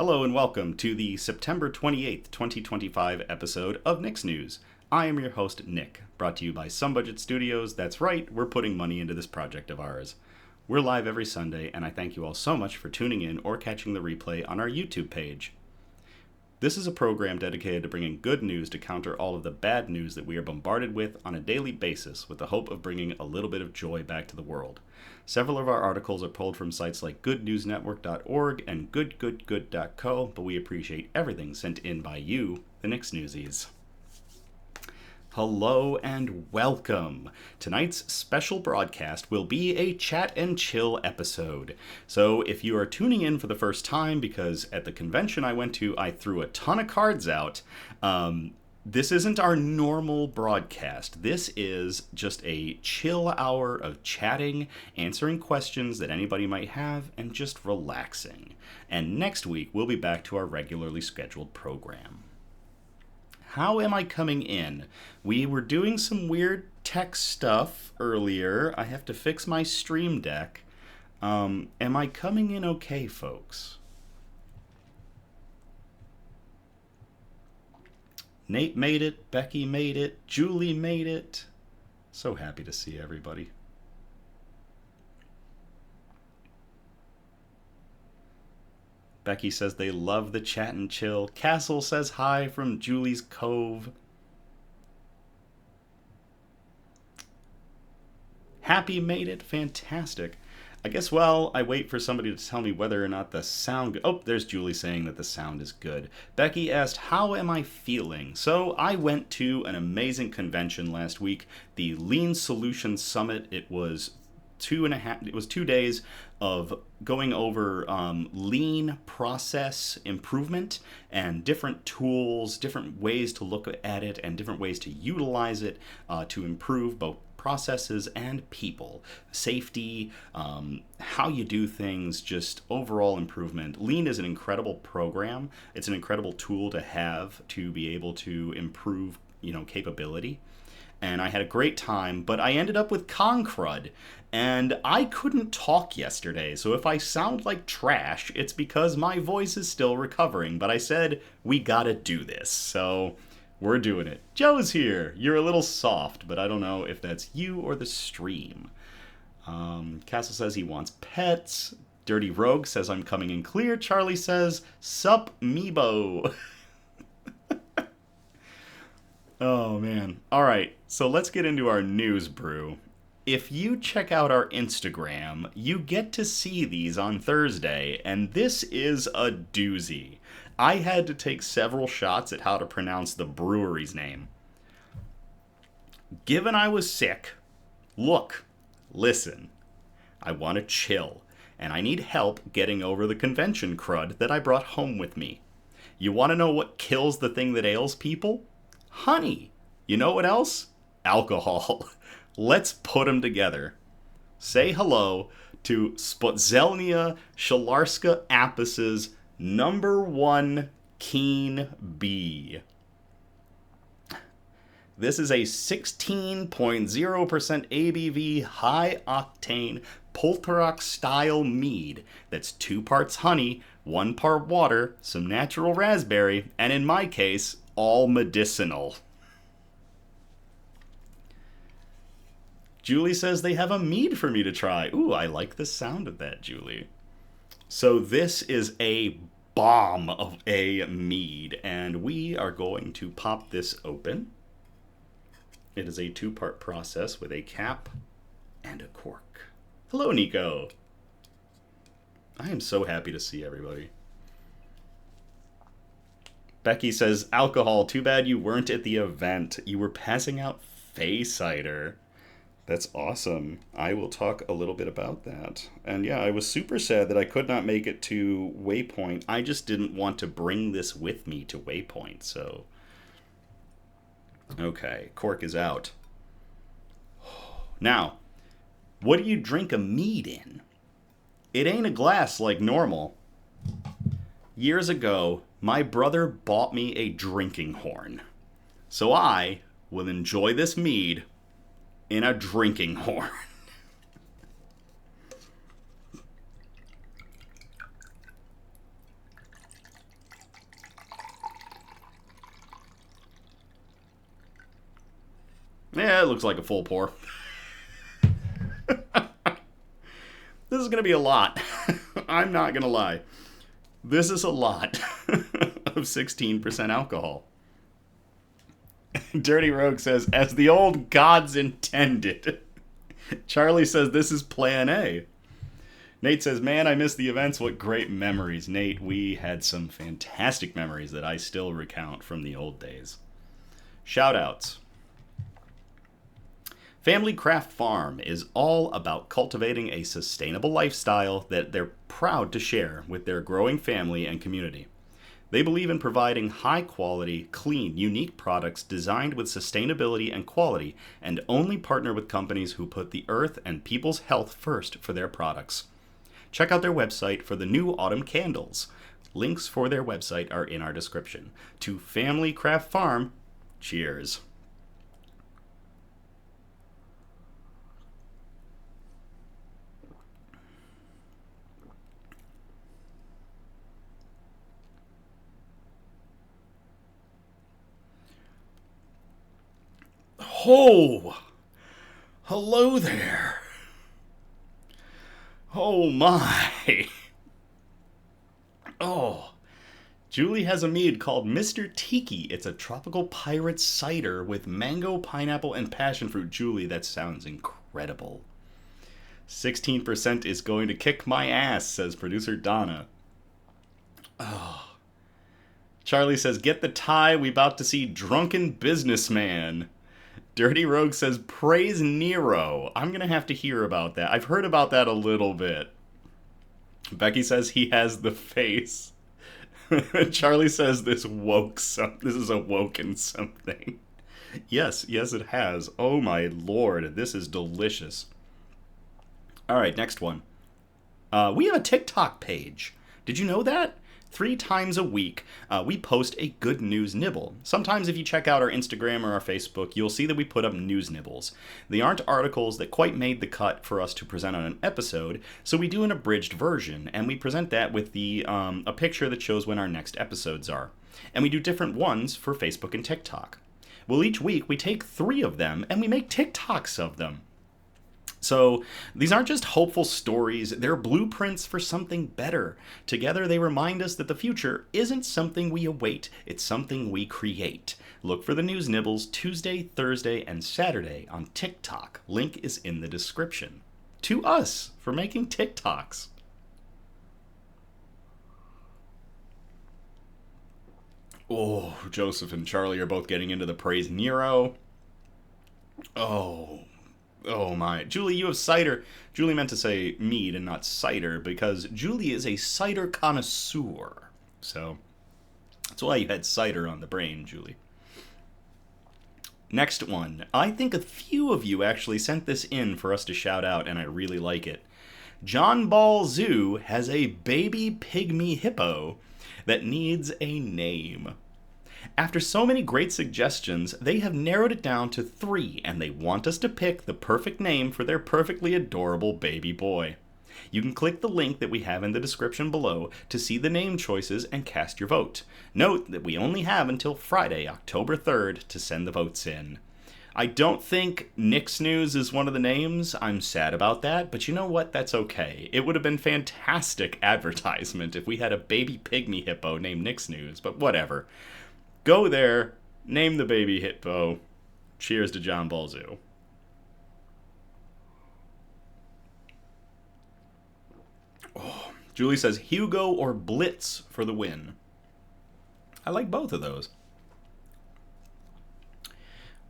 Hello and welcome to the September 28th, 2025 episode of Nick's News. I am your host, Nick, brought to you by Some Budget Studios. That's right, we're putting money into this project of ours. We're live every Sunday, and I thank you all so much for tuning in or catching the replay on our YouTube page. This is a program dedicated to bringing good news to counter all of the bad news that we are bombarded with on a daily basis with the hope of bringing a little bit of joy back to the world. Several of our articles are pulled from sites like goodnewsnetwork.org and goodgoodgood.co, but we appreciate everything sent in by you, the Nick's Newsies. Hello and welcome. Tonight's special broadcast will be a chat and chill episode. So if you are tuning in for the first time, because at the convention I went to, I threw a ton of cards out, this isn't our normal broadcast. This is just a chill hour of chatting, answering questions that anybody might have, and just relaxing. And next week, we'll be back to our regularly scheduled program. How am I coming in? We were doing some weird tech stuff earlier. I have to fix my stream deck. Am I coming in okay, folks? Nate made it, Becky made it, Julie made it. So happy to see everybody. Becky says they love the chat and chill. Castle says hi from Julie's Cove. Happy made it. Fantastic. I guess while I wait for somebody to tell me whether or not the sound... Oh, there's Julie saying that the sound is good. Becky asked, how am I feeling? So I went to an amazing convention last week, the Lean Solutions Summit. It was 2 days of going over lean process improvement and different tools, different ways to look at it, and different ways to utilize it to improve both processes and people, safety, how you do things, just overall improvement. Lean is an incredible program. It's an incredible tool to have to be able to improve, capability. And I had a great time, but I ended up with crud, and I couldn't talk yesterday, so if I sound like trash, it's because my voice is still recovering, but I said, we gotta do this, so we're doing it. Joe's here. You're a little soft, but I don't know if that's you or the stream. Castle says he wants pets. Dirty Rogue says I'm coming in clear. Charlie says, sup, Meebo. Oh, man. All right, so let's get into our news brew. If you check out our Instagram, you get to see these on Thursday, and this is a doozy. I had to take several shots at how to pronounce the brewery's name. Given I was sick, listen, I want to chill, and I need help getting over the convention crud that I brought home with me. You want to know what kills the thing that ails people? Honey. You know what else? Alcohol. Let's put them together. Say hello to Spółdzielnia Pszczelarska Apis's #1 Keene Bee. This is a 16.0% ABV high-octane Półtorak Style Mead that's 2 parts honey, 1 part water, some natural raspberry, and in my case, all medicinal. Julie says they have a mead for me to try. Ooh, I like the sound of that, Julie. So this is a bomb of a mead, and we are going to pop this open. It is a 2-part process with a cap and a cork. Hello, Nico. I am so happy to see everybody. Becky says, alcohol, too bad you weren't at the event. You were passing out Fey cider. That's awesome. I will talk a little bit about that. And yeah, I was super sad that I could not make it to Waypoint. I just didn't want to bring this with me to Waypoint, so... Okay, cork is out. Now, what do you drink a mead in? It ain't a glass like normal. Years ago, my brother bought me a drinking horn. So I will enjoy this mead in a drinking horn. Yeah, it looks like a full pour. This is going to be a lot. I'm not going to lie. This is a lot of 16% alcohol. Dirty Rogue says, as the old gods intended. Charlie says, this is plan A. Nate says, man, I miss the events. What great memories. Nate, we had some fantastic memories that I still recount from the old days. Shout-outs. Family Craft Farm is all about cultivating a sustainable lifestyle that they're proud to share with their growing family and community. They believe in providing high-quality, clean, unique products designed with sustainability and quality, and only partner with companies who put the earth and people's health first for their products. Check out their website for the new autumn candles. Links for their website are in our description. To Family Craft Farm, cheers. Oh, hello there. Oh my. Oh, Julie has a mead called Mr. Tiki. It's a tropical pirate cider with mango, pineapple, and passion fruit. Julie, that sounds incredible. 16% is going to kick my ass, says producer Donna. Oh. Charlie says, get the tie. We about to see Drunken Businessman. Dirty Rogue says, praise Nero. I'm going to have to hear about that. I've heard about that a little bit. Becky says he has the face. Charlie says this is awoken something. Yes, it has. Oh my lord, this is delicious. Alright, next one. We have a TikTok page. Did you know that? 3 times a week, we post a good news nibble. Sometimes if you check out our Instagram or our Facebook, you'll see that we put up news nibbles. They aren't articles that quite made the cut for us to present on an episode, so we do an abridged version, and we present that with a picture that shows when our next episodes are. And we do different ones for Facebook and TikTok. Well, each week we take 3 of them, and we make TikToks of them. So these aren't just hopeful stories, they're blueprints for something better. Together they remind us that the future isn't something we await, it's something we create. Look for the news nibbles Tuesday, Thursday, and Saturday on TikTok. Link is in the description. To us for making TikToks. Oh, Joseph and Charlie are both getting into the praise Nero. Oh my. Julie, you have cider. Julie meant to say mead and not cider because Julie is a cider connoisseur. So that's why you had cider on the brain, Julie. Next one. I think a few of you actually sent this in for us to shout out, and I really like it. John Ball Zoo has a baby pygmy hippo that needs a name. After so many great suggestions, they have narrowed it down to 3, and they want us to pick the perfect name for their perfectly adorable baby boy. You can click the link that we have in the description below to see the name choices and cast your vote. Note that we only have until Friday, October 3rd, to send the votes in. I don't think Nick's News is one of the names. I'm sad about that, but you know what? That's okay. It would have been fantastic advertisement if we had a baby pygmy hippo named Nick's News, but whatever. Go there, name the baby hippo. Cheers to John Ball Zoo. Oh, Julie says Hugo or Blitz for the win. I like both of those.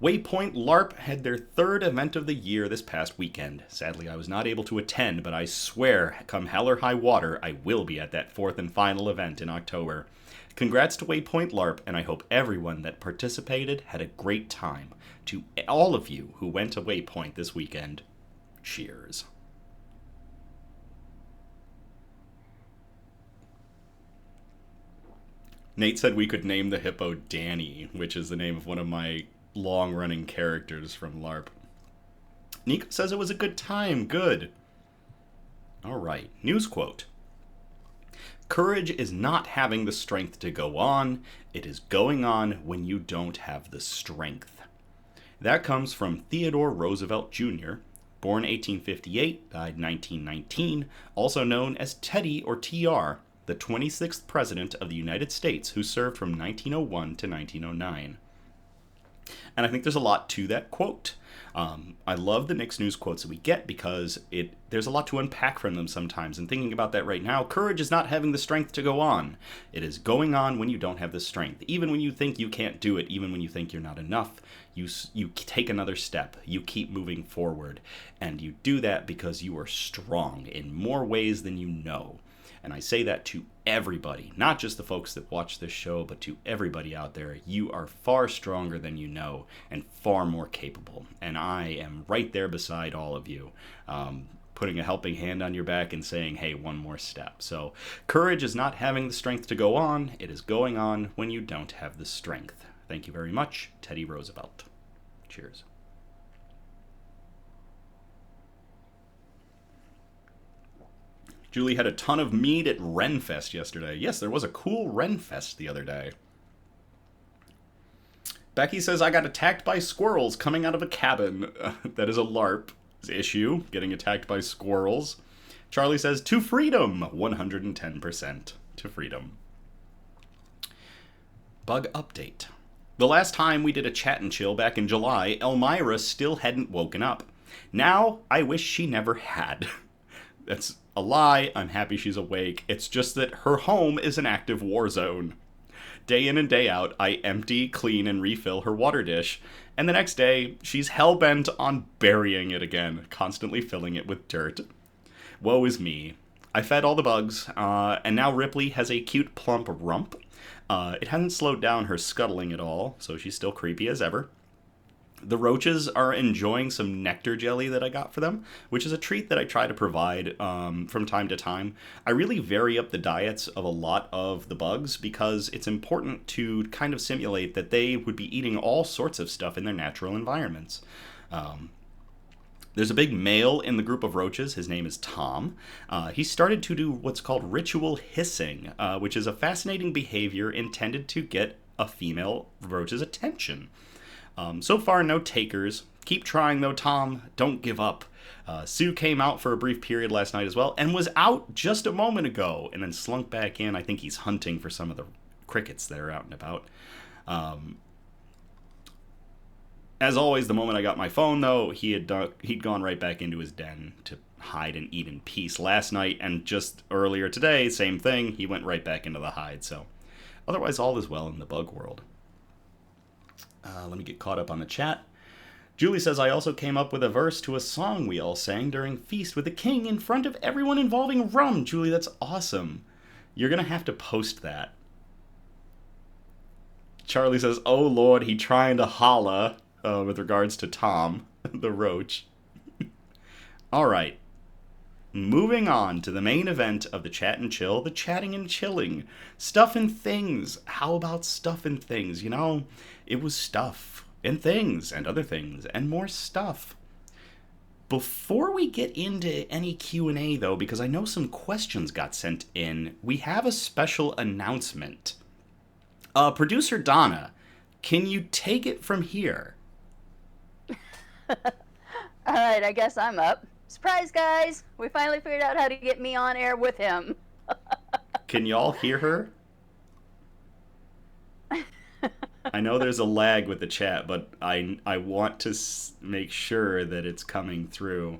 Waypoint LARP had their 3rd event of the year this past weekend. Sadly, I was not able to attend, but I swear, come hell or high water, I will be at that 4th and final event in October. Congrats to Waypoint LARP, and I hope everyone that participated had a great time. To all of you who went to Waypoint this weekend, cheers. Nate said we could name the hippo Danny, which is the name of one of my long-running characters from LARP. Nico says it was a good time. Good. All right. News quote. Courage is not having the strength to go on. It is going on when you don't have the strength. That comes from Theodore Roosevelt Jr., born 1858, died 1919, also known as Teddy or TR, the 26th President of the United States who served from 1901 to 1909. And I think there's a lot to that quote. I love the Nick's News quotes that we get because there's a lot to unpack from them sometimes. And thinking about that right now, courage is not having the strength to go on. It is going on when you don't have the strength. Even when you think you can't do it, even when you think you're not enough, you take another step. You keep moving forward. And you do that because you are strong in more ways than you know. And I say that to everybody, not just the folks that watch this show, but to everybody out there. You are far stronger than you know and far more capable. And I am right there beside all of you, putting a helping hand on your back and saying, hey, one more step. So courage is not having the strength to go on. It is going on when you don't have the strength. Thank you very much, Teddy Roosevelt. Cheers. Julie had a ton of mead at Renfest yesterday. Yes, there was a cool Renfest the other day. Becky says, I got attacked by squirrels coming out of a cabin. That is a LARP issue, getting attacked by squirrels. Charlie says, to freedom, 110% to freedom. Bug update. The last time we did a chat and chill back in July, Elmira still hadn't woken up. Now, I wish she never had. That's a lie. I'm happy she's awake. It's just that her home is an active war zone. Day in and day out, I empty, clean, and refill her water dish, and the next day, she's hell-bent on burying it again, constantly filling it with dirt. Woe is me. I fed all the bugs, and now Ripley has a cute plump rump. It hasn't slowed down her scuttling at all, so she's still creepy as ever. The roaches are enjoying some nectar jelly that I got for them, which is a treat that I try to provide from time to time. I really vary up the diets of a lot of the bugs because it's important to kind of simulate that they would be eating all sorts of stuff in their natural environments. There's a big male in the group of roaches. His name is Tom. He started to do what's called ritual hissing, which is a fascinating behavior intended to get a female roach's attention. So far, no takers. Keep trying, though, Tom. Don't give up. Sue came out for a brief period last night as well, and was out just a moment ago, and then slunk back in. I think he's hunting for some of the crickets that are out and about. As always, the moment I got my phone, though, he'd gone right back into his den to hide and eat in peace last night, and just earlier today, same thing, he went right back into the hide, so otherwise all is well in the bug world. Let me get caught up on the chat. Julie says, I also came up with a verse to a song we all sang during Feast with the King in front of everyone involving rum. Julie, that's awesome. You're going to have to post that. Charlie says, oh Lord, he trying to holla with regards to Tom, the roach. All right. Moving on to the main event of the Chat and Chill, the chatting and chilling. Stuff and things. How about stuff and things? You know, it was stuff and things and other things and more stuff. Before we get into any Q&A, though, because I know some questions got sent in, we have a special announcement. Producer Donna, can you take it from here? All right, I guess I'm up. Surprise, guys! We finally figured out how to get me on air with him. Can y'all hear her? I know there's a lag with the chat, but I want to make sure that it's coming through.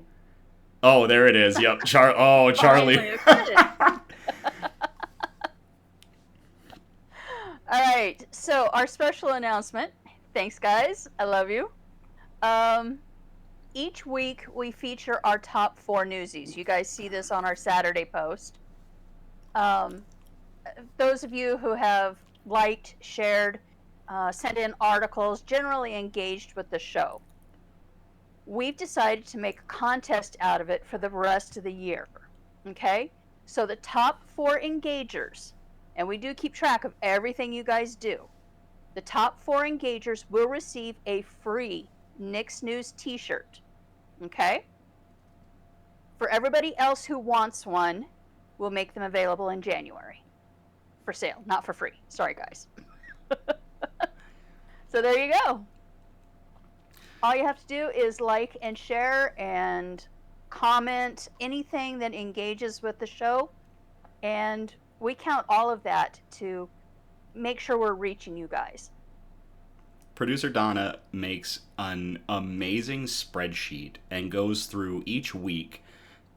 Oh, there it is. Yep. Charlie. All right, so our special announcement. Thanks, guys. I love you. Each week, we feature our top 4 newsies. You guys see this on our Saturday post. Those of you who have liked, shared, sent in articles, generally engaged with the show. We've decided to make a contest out of it for the rest of the year. Okay? So the top 4 engagers, and we do keep track of everything you guys do. The top 4 engagers will receive a free Nick's News t-shirt. Okay? For everybody else who wants one, we'll make them available in January. For sale, not for free. Sorry, guys. So there you go. All you have to do is like and share and comment anything that engages with the show, and we count all of that to make sure we're reaching you guys. Producer Donna makes an amazing spreadsheet and goes through each week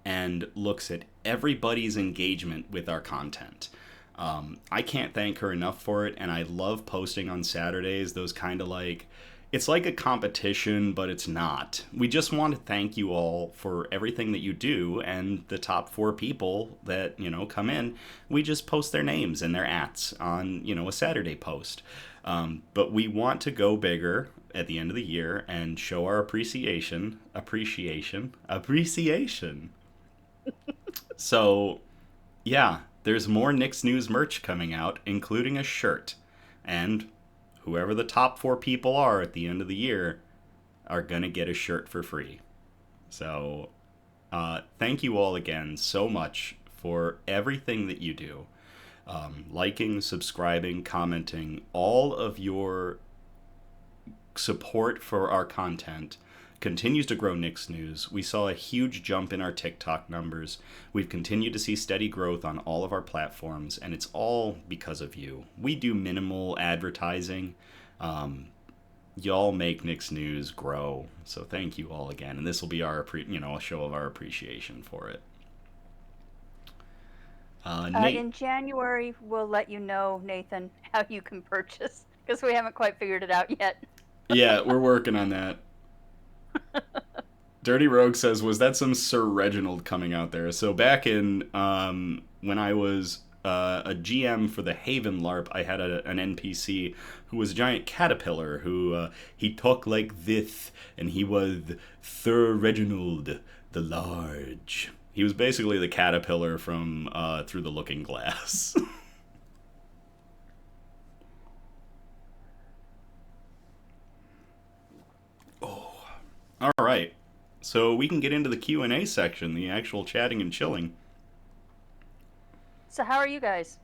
and looks at everybody's engagement with our content. I can't thank her enough for it, and I love posting on Saturdays those kind of like, it's like a competition, but it's not. We just want to thank you all for everything that you do, and the top 4 people that, come in, we just post their names and their ats on, a Saturday post. But we want to go bigger at the end of the year and show our appreciation. So, yeah, there's more Nick's News merch coming out, including a shirt. And whoever the top 4 people are at the end of the year are going to get a shirt for free. So, thank you all again so much for everything that you do. Liking, subscribing, commenting, all of your support for our content continues to grow Nick's News. We saw a huge jump in our TikTok numbers. We've continued to see steady growth on all of our platforms, and it's all because of you. We do minimal advertising. Y'all make Nick's News grow, so thank you all again. And this will be our, a show of our appreciation for it. Nate, In January, we'll let you know, Nathan, how you can purchase, because we haven't quite figured it out yet. Yeah, we're working on that. Dirty Rogue says, was that some Sir Reginald coming out there? So back in when I was a GM for the Haven LARP, I had an NPC who was a giant caterpillar who he talked like this, and he was Sir Reginald the Large. He was basically the caterpillar from Through the Looking Glass. Oh, all right. So we can get into the Q&A section, the actual chatting and chilling. So how are you guys?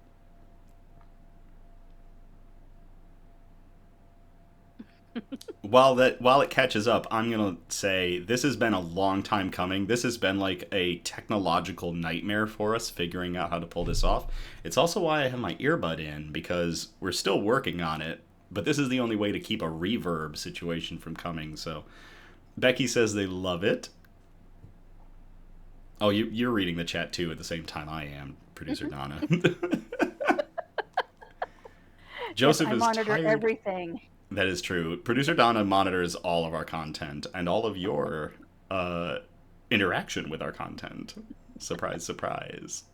While it catches up, I'm gonna say this has been a long time coming. This has been like a technological nightmare for us figuring out how to pull this off. It's also why I have my earbud in, because we're still working on it, but this is the only way to keep a reverb situation from coming. So Becky says they love it. Oh, you're reading the chat too at the same time I am, Producer Donna. Joseph yes, I is monitor tired. Everything. That is true. Producer Donna monitors all of our content and all of your interaction with our content. Surprise, surprise.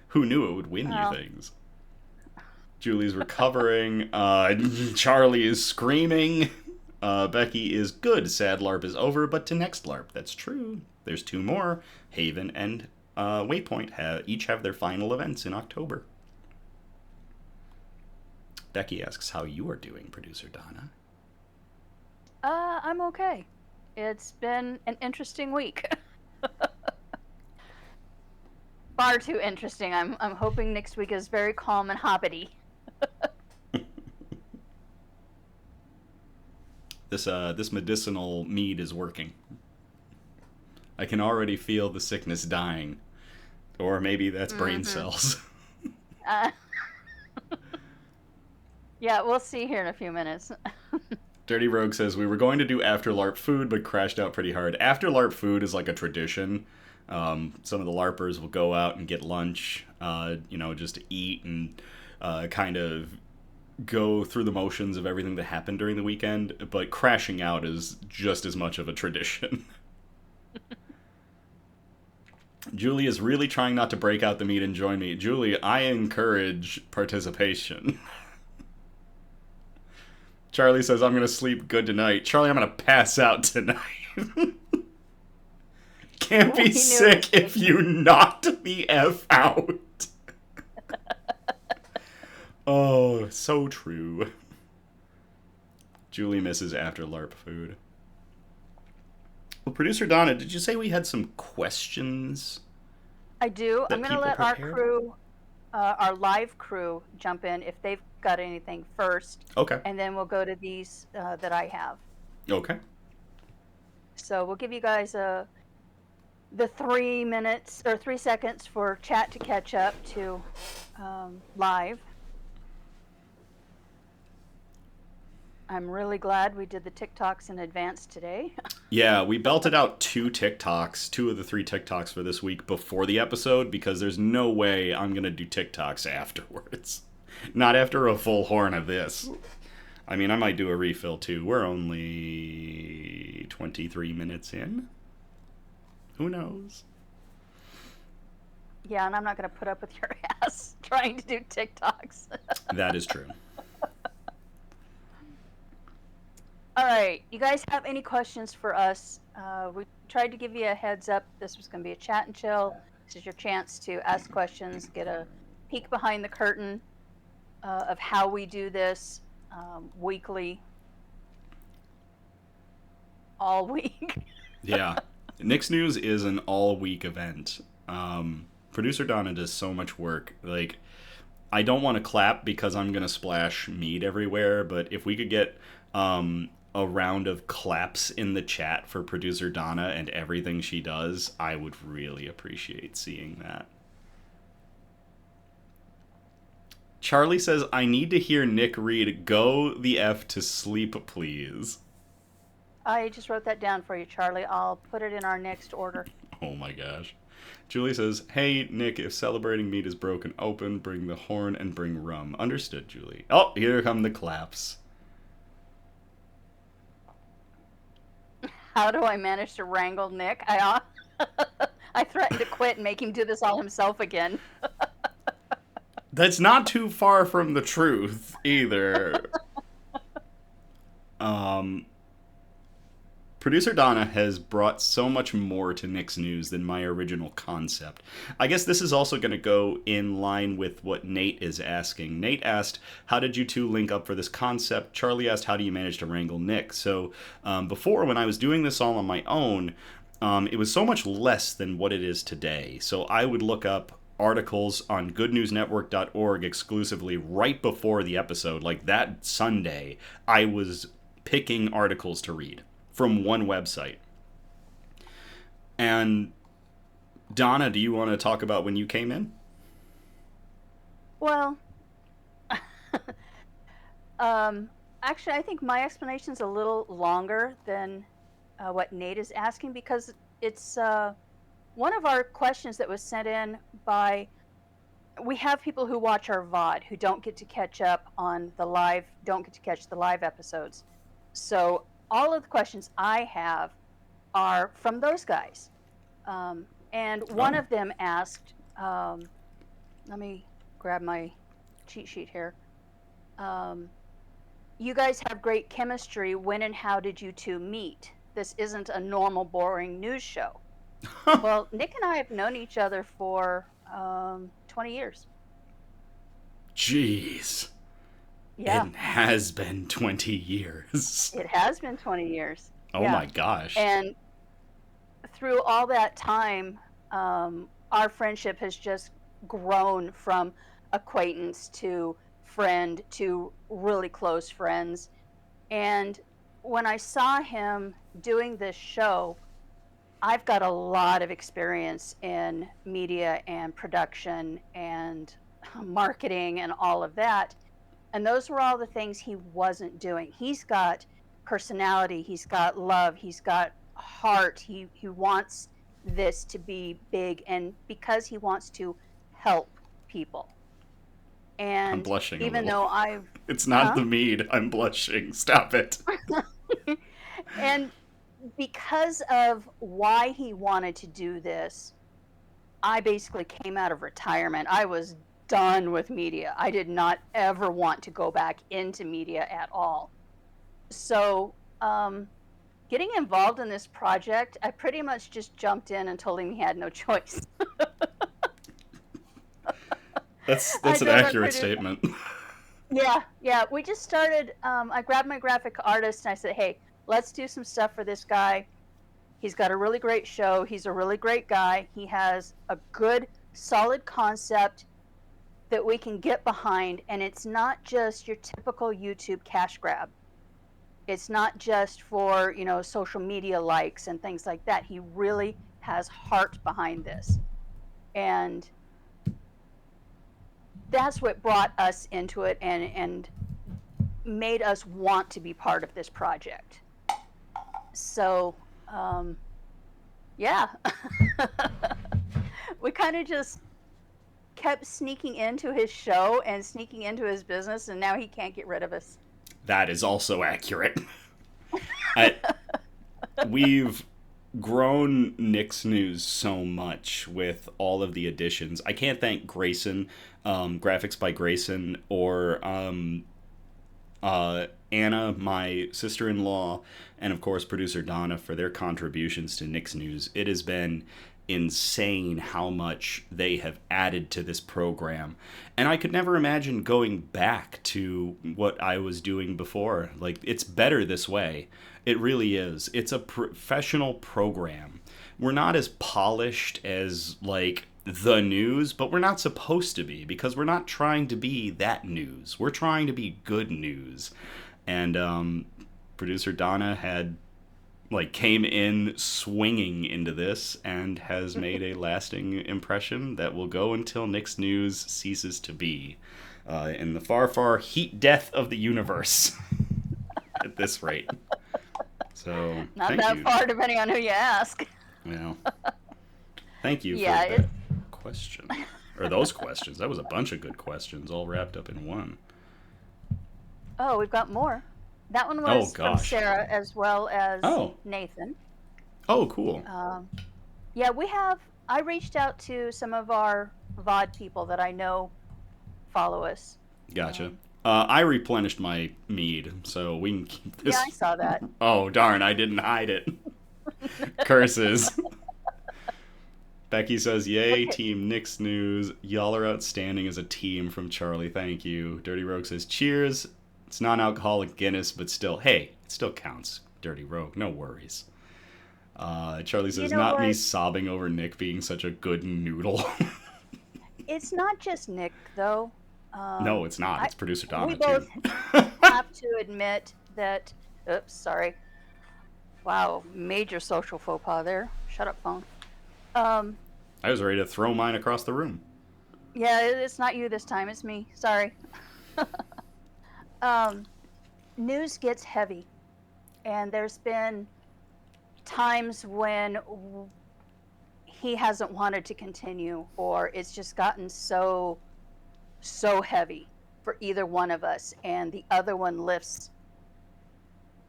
Who knew it would win you things? Julie's recovering. Charlie is screaming. Becky is good. Sad LARP is over, but to next LARP. That's true. There's 2 more. Haven and Waypoint each have their final events in October. Becky asks how you are doing, Producer Donna. I'm okay. It's been an interesting week. Far too interesting. I'm hoping next week is very calm and hobbity. This medicinal mead is working. I can already feel the sickness dying. Or maybe that's brain cells. Yeah, we'll see here in a few minutes. Dirty Rogue says, we were going to do after LARP food, but crashed out pretty hard. After LARP food is like a tradition. Some of the LARPers will go out and get lunch, just to eat and kind of go through the motions of everything that happened during the weekend. But crashing out is just as much of a tradition. Julie is really trying not to break out the meat and join me. Julie, I encourage participation. Charlie says, I'm going to sleep good tonight. Charlie, I'm going to pass out tonight. Can't be sick if you knocked the F out. Oh, so true. Julie misses after LARP food. Well, Producer Donna, did you say we had some questions? I do. I'm going to let prepared? our live crew jump in if they've got anything first. Okay. And then we'll go to these that I have. Okay. So we'll give you guys the 3 minutes or 3 seconds for chat to catch up to live. I'm really glad we did the TikToks in advance today. Yeah, we belted out 2 TikToks, 2 of the 3 TikToks for this week before the episode because there's no way I'm going to do TikToks afterwards. Not after a full horn of this. I mean, I might do a refill too. We're only 23 minutes in. Who knows? Yeah, and I'm not going to put up with your ass trying to do TikToks. That is true. All right, you guys have any questions for us? We tried to give you a heads up. This was going to be a chat and chill. This is your chance to ask questions, get a peek behind the curtain of how we do this weekly, all week. Yeah. Nick's News is an all-week event. Producer Donna does so much work. Like, I don't want to clap because I'm going to splash mead everywhere, but if we could get a round of claps in the chat for producer Donna and everything she does, I would really appreciate seeing that. Charlie says, I need to hear Nick read "Go the F to sleep, please." I just wrote that down for you, Charlie. I'll put it in our next order. Oh my gosh. Julie says, hey, Nick, if celebrating meat is broken open, bring the horn and bring rum. Understood, Julie. Oh, here come the claps. How do I manage to wrangle Nick? I threatened to quit and make him do this all himself again. That's not too far from the truth, either. Producer Donna has brought so much more to Nick's News than my original concept. I guess this is also going to go in line with what Nate is asking. Nate asked, how did you two link up for this concept? Charlie asked, how do you manage to wrangle Nick? So before, when I was doing this all on my own, it was so much less than what it is today. So I would look up articles on goodnewsnetwork.org exclusively right before the episode. Like that Sunday, I was picking articles to read from one website. And Donna, do you want to talk about when you came in? Well, actually, I think my explanation is a little longer than what Nate is asking, because it's one of our questions that was sent in by, we have people who watch our VOD who don't get to catch up on the live, don't get to catch the live episodes. So all of the questions I have are from those guys. And one of them asked, let me grab my cheat sheet here. You guys have great chemistry. When and how did you two meet? This isn't a normal, boring news show. Well, Nick and I have known each other for 20 years. Jeez. Yeah. It has been 20 years. It has been 20 years. Oh yeah. my gosh. And through all that time, our friendship has just grown from acquaintance to friend to really close friends. And when I saw him doing this show, I've got a lot of experience in media and production and marketing and all of that. And those were all the things he wasn't doing. He's got personality, he's got love, he's got heart. He wants this to be big, and because he wants to help people. And I'm blushing. Even though I've It's not the mead. I'm blushing. Stop it. And because of why he wanted to do this, I basically came out of retirement. I was done with media. I did not ever want to go back into media at all. So getting involved in this project, I pretty much just jumped in and told him he had no choice. That's an accurate statement. Yeah. We just started, I grabbed my graphic artist and I said, hey, let's do some stuff for this guy. He's got a really great show. He's a really great guy. He has a good, solid concept that we can get behind, and it's not just your typical YouTube cash grab. It's not just for, social media likes and things like that. He really has heart behind this. And that's what brought us into it and made us want to be part of this project. So, yeah, we kind of just kept sneaking into his show and sneaking into his business, and now he can't get rid of us. That is also accurate. We've grown Nick's News so much with all of the additions. I can't thank Grayson, Graphics by Grayson, or Anna, my sister-in-law, and of course producer Donna for their contributions to Nick's News. It has been insane how much they have added to this program, and I could never imagine going back to what I was doing before. Like, it's better this way. It really is. It's a professional program. We're not as polished as, like, the news, but we're not supposed to be, because we're not trying to be that news. We're trying to be good news. And producer Donna came in swinging into this and has made a lasting impression that will go until Nick's News ceases to be, in the far, far heat death of the universe. At this rate. So not that far, depending on who you ask. Well, thank you for that question. Or those questions. That was a bunch of good questions all wrapped up in one. Oh, we've got more. That one was from Sarah as well as Nathan. Oh, cool. Yeah, I reached out to some of our VOD people that I know follow us. Gotcha. I replenished my mead, so we can keep this. Yeah, I saw that. Oh, darn, I didn't hide it. Curses. Becky says, yay, Team Nick's News. Y'all are outstanding as a team from Charlie. Thank you. Dirty Rogue says, cheers. It's non-alcoholic Guinness, but still, hey, it still counts. Dirty Rogue, no worries. Charlie says, not me sobbing over Nick being such a good noodle. It's not just Nick, though. No, it's not. It's producer Donna, we both have to admit that... Oops, sorry. Wow, major social faux pas there. Shut up, phone. I was ready to throw mine across the room. Yeah, it's not you this time. It's me. Sorry. News gets heavy. And there's been times when he hasn't wanted to continue, or it's just gotten so heavy for either one of us, and the other one lifts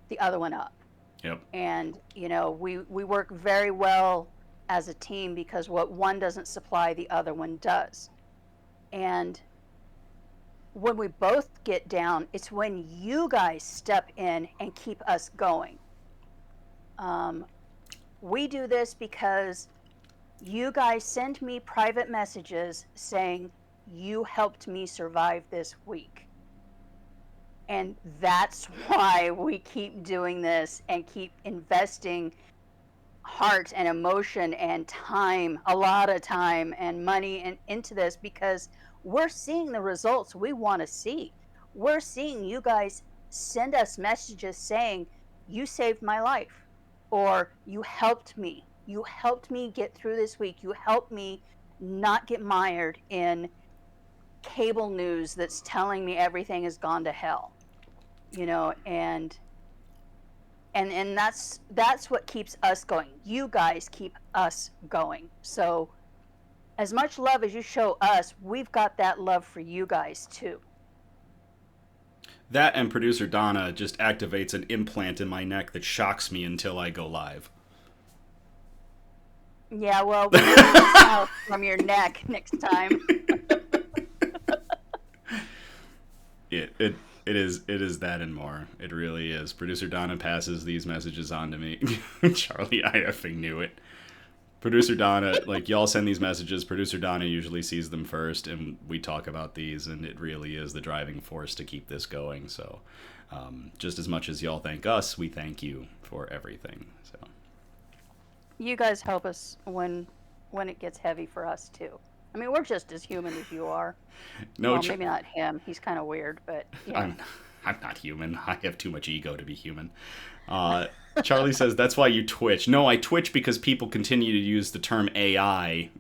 the other one up. Yep. And we work very well as a team, because what one doesn't supply, the other one does. And when we both get down, it's when you guys step in and keep us going. We do this because you guys send me private messages saying, you helped me survive this week. And that's why we keep doing this and keep investing heart and emotion and time, a lot of time and money into this, because we're seeing the results we want to see. We're seeing you guys send us messages saying, you saved my life, or you helped me get through this week. You helped me not get mired in cable news that's telling me everything has gone to hell, and that's what keeps us going. You guys keep us going. So as much love as you show us, we've got that love for you guys too. That and producer Donna just activates an implant in my neck that shocks me until I go live. Yeah, well, we'll get out from your neck next time. It is that and more. It really is. Producer Donna passes these messages on to me. Charlie, I effing knew it. Producer Donna, y'all send these messages. Producer Donna usually sees them first, and we talk about these, and it really is the driving force to keep this going. So, just as much as y'all thank us, we thank you for everything. So, you guys help us when it gets heavy for us too. I mean, we're just as human as you are. No, well, maybe not him. He's kind of weird, but I'm not human. I have too much ego to be human. Charlie says, that's why you twitch. No, I twitch because people continue to use the term AI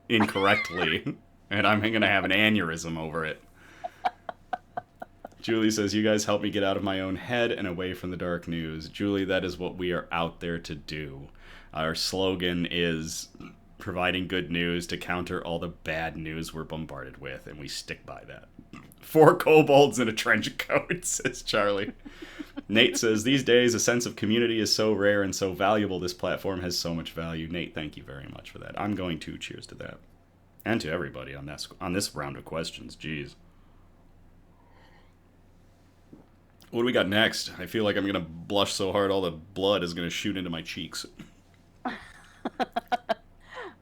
incorrectly, and I'm going to have an aneurysm over it. Julie says, you guys help me get out of my own head and away from the dark news. Julie, that is what we are out there to do. Our slogan is providing good news to counter all the bad news we're bombarded with, and we stick by that. 4 kobolds in a trench coat, says Charlie. Nate says, these days, a sense of community is so rare and so valuable. This platform has so much value. Nate, thank you very much for that. I'm going to cheers to that. And to everybody on this round of questions. Jeez. What do we got next? I feel like I'm going to blush so hard all the blood is going to shoot into my cheeks.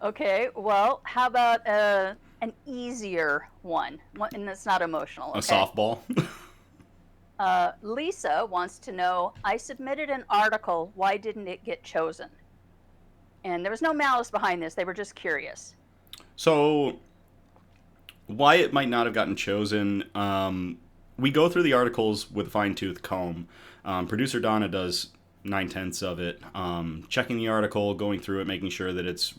Okay, well, how about an easier one and that's not emotional? Okay? A softball? Lisa wants to know, I submitted an article, why didn't it get chosen? And there was no malice behind this, they were just curious. So, why it might not have gotten chosen, we go through the articles with a fine-tooth comb. Producer Donna does 9/10 of it, checking the article, going through it, making sure that it's,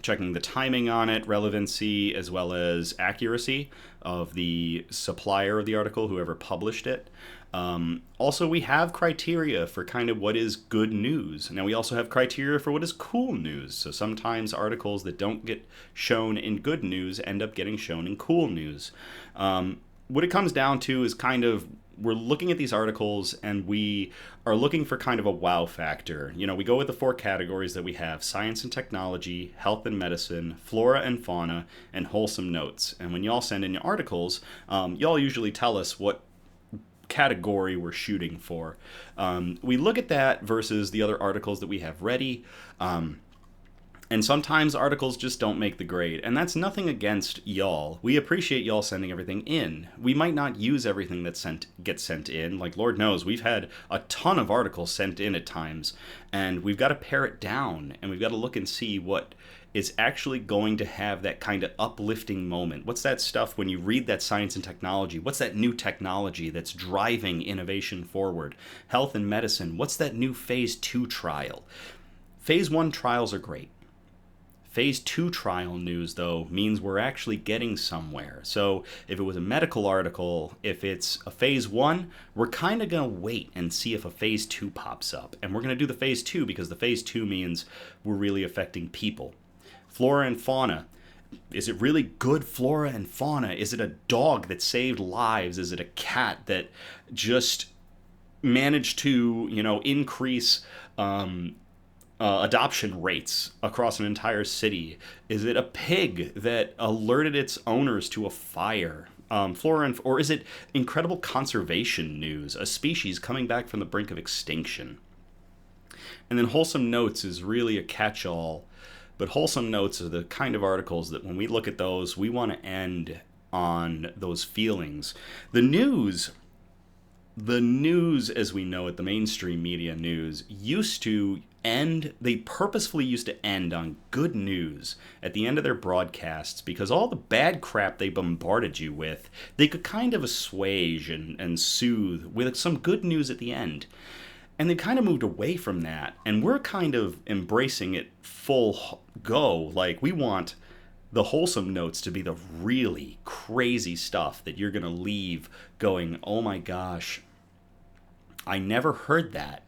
checking the timing on it, relevancy, as well as accuracy of the supplier of the article, whoever published it. Also, we have criteria for kind of what is good news. Now, we also have criteria for what is cool news. So sometimes articles that don't get shown in good news end up getting shown in cool news. What it comes down to is kind of, we're looking at these articles and we are looking for kind of a wow factor. We go with the 4 categories that we have: science and technology, health and medicine, flora and fauna, and wholesome notes. And when y'all send in your articles, y'all usually tell us what category we're shooting for. We look at that versus the other articles that we have ready. And sometimes articles just don't make the grade. And that's nothing against y'all. We appreciate y'all sending everything in. We might not use everything that gets sent in. Like, Lord knows, we've had a ton of articles sent in at times. And we've got to pare it down. And we've got to look and see what is actually going to have that kind of uplifting moment. What's that stuff when you read that science and technology? What's that new technology that's driving innovation forward? Health and medicine. What's that new phase 2 trial? Phase 1 trials are great. Phase 2 trial news, though, means we're actually getting somewhere. So if it was a medical article, if it's a phase 1, we're kind of going to wait and see if a phase 2 pops up. And we're going to do the phase 2 because the phase 2 means we're really affecting people. Flora and fauna. Is it really good flora and fauna? Is it a dog that saved lives? Is it a cat that just managed to, increase adoption rates across an entire city? Is it a pig that alerted its owners to a fire? Or is it incredible conservation news, a species coming back from the brink of extinction? And then wholesome notes is really a catch-all, but wholesome notes are the kind of articles that when we look at those, we want to end on those feelings. The news, as we know it, the mainstream media news, they purposefully used to end on good news at the end of their broadcasts, because all the bad crap they bombarded you with, they could kind of assuage and soothe with some good news at the end. And they kind of moved away from that, and we're kind of embracing it full go. Like, we want the wholesome notes to be the really crazy stuff that you're going to leave going, oh my gosh, I never heard that.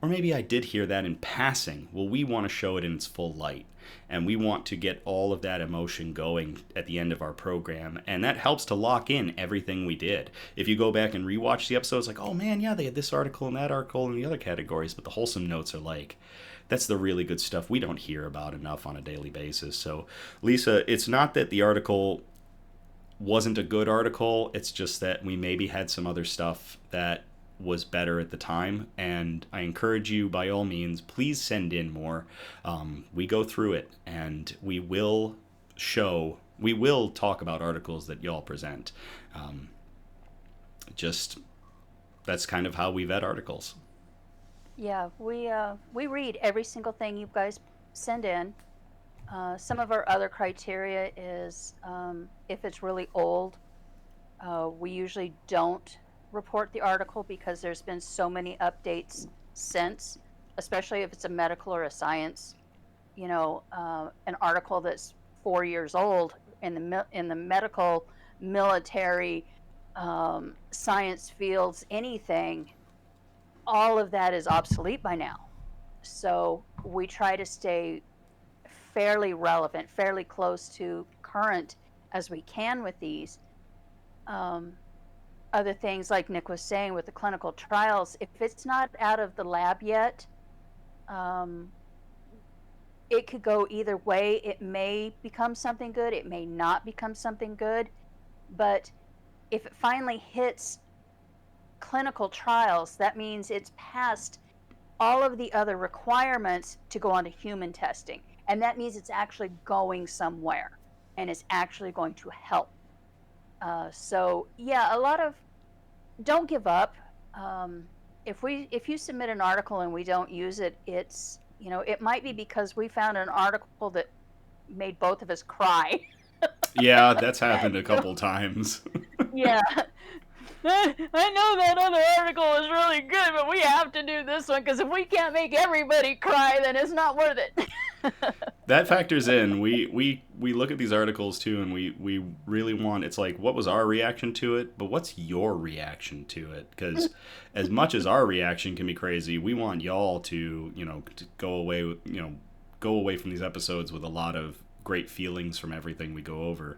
Or maybe I did hear that in passing. Well, we want to show it in its full light. And we want to get all of that emotion going at the end of our program. And that helps to lock in everything we did. If you go back and rewatch the episodes, like, oh man, yeah, they had this article and that article and the other categories. But the wholesome notes are like, that's the really good stuff we don't hear about enough on a daily basis. So, Lisa, it's not that the article wasn't a good article. It's just that we maybe had some other stuff that was better at the time, and I encourage you, by all means, please send in more. We go through it, and we will talk about articles that y'all present. That's kind of how we vet articles. Yeah, we read every single thing you guys send in. Some of our other criteria is if it's really old, we usually don't report the article because there's been so many updates since, especially if it's a medical or a science, an article that's 4 years old in the medical, military, science fields, anything. All of that is obsolete by now. So we try to stay fairly relevant, fairly close to current as we can with these. Other things, like Nick was saying with the clinical trials, if it's not out of the lab yet, it could go either way. It may become something good, it may not become something good, but if it finally hits clinical trials, that means it's passed all of the other requirements to go on to human testing. And that means it's actually going somewhere and it's actually going to help. So yeah, a lot of, don't give up. If you submit an article and we don't use it, it's, it might be because we found an article that made both of us cry. Yeah, that's happened a couple times. Yeah. I know that other article is really good, but we have to do this one because if we can't make everybody cry, then it's not worth it. That factors in. We look at these articles too, and we really want, it's like, what was our reaction to it, but what's your reaction to it? Because as much as our reaction can be crazy, we want y'all to to go away from these episodes with a lot of great feelings from everything we go over.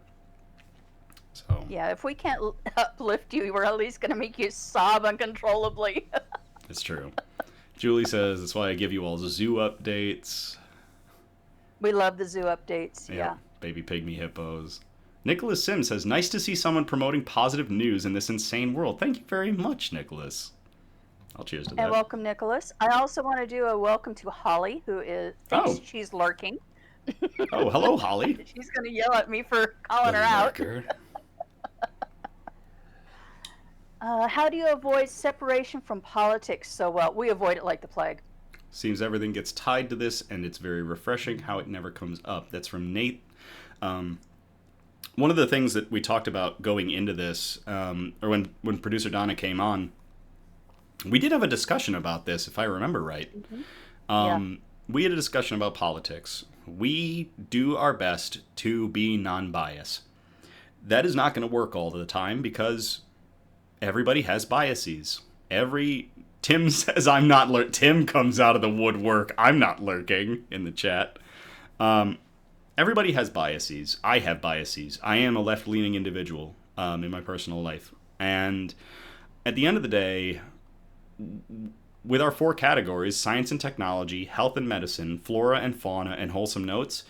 So yeah, if we can't uplift you, we're at least going to make you sob uncontrollably. it's true. Julie says, that's why I give you all the zoo updates. We love the zoo updates, yeah. Baby pygmy hippos. Nicholas Sims says, nice to see someone promoting positive news in this insane world. Thank you very much, Nicholas. I'll cheers to that. And welcome, Nicholas. I also want to do a welcome to Holly, who thinks she's lurking. Oh, hello, Holly. She's going to yell at me for calling her out. How do you avoid separation from politics so well? We avoid it like the plague. Seems everything gets tied to this, and it's very refreshing how it never comes up. That's from Nate. One of the things that we talked about going into this, or when producer Donna came on, we did have a discussion about this, if I remember right. Mm-hmm. We had a discussion about politics. We do our best to be non-biased. That is not going to work all the time because everybody has biases. Tim says I'm not Tim comes out of the woodwork. I'm not lurking in the chat. Everybody has biases. I have biases. I am a left-leaning individual in my personal life. And at the end of the day, with our 4 categories, science and technology, health and medicine, flora and fauna, and wholesome notes,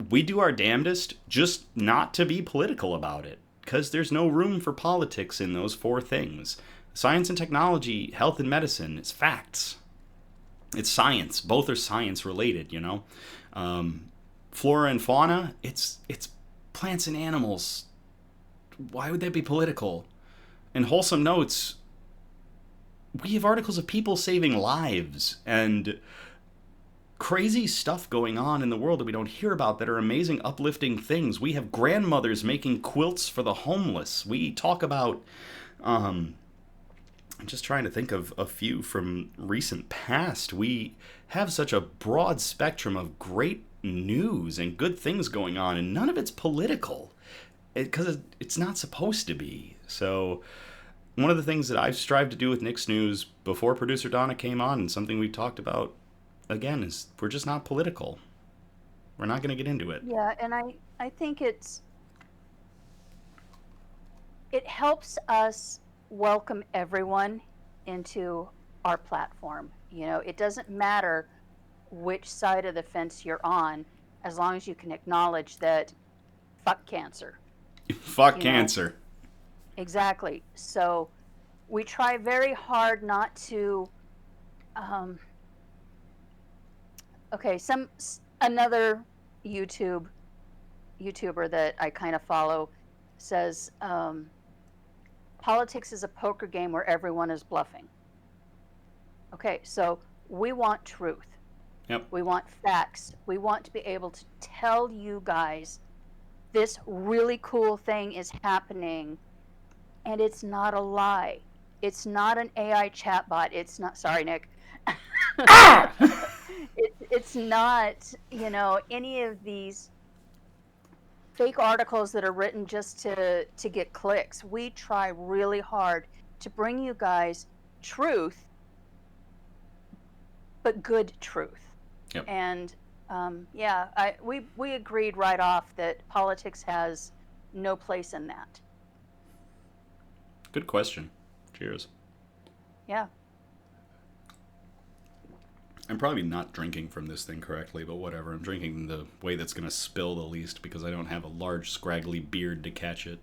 we do our damnedest just not to be political about it, because there's no room for politics in those 4 things. Science and technology, health and medicine, it's facts. It's science. Both are science related, Flora and fauna, it's plants and animals. Why would that be political? And wholesome notes, we have articles of people saving lives and crazy stuff going on in the world that we don't hear about that are amazing, uplifting things. We have grandmothers making quilts for the homeless. We talk about, I'm just trying to think of a few from recent past. We have such a broad spectrum of great news and good things going on, and none of it's political, because it's not supposed to be. So one of the things that I've strived to do with Nick's News before producer Donna came on, and something we talked about again, is we're just not political. We're not going to get into it. Yeah, and I think it helps us welcome everyone into our platform. It doesn't matter which side of the fence you're on, as long as you can acknowledge that fuck cancer. Fuck cancer. Exactly. So we try very hard not to another YouTuber that I kind of follow says politics is a poker game where everyone is bluffing. Okay, so we want truth. Yep. We want facts. We want to be able to tell you guys this really cool thing is happening and it's not a lie. It's not an AI chatbot. It's not. Sorry, Nick. It's not, any of these fake articles that are written just to get clicks. We try really hard to bring you guys truth, but good truth. Yep. And we agreed right off that politics has no place in that. Good question. Cheers. Yeah. I'm probably not drinking from this thing correctly, but whatever. I'm drinking the way that's going to spill the least because I don't have a large, scraggly beard to catch it.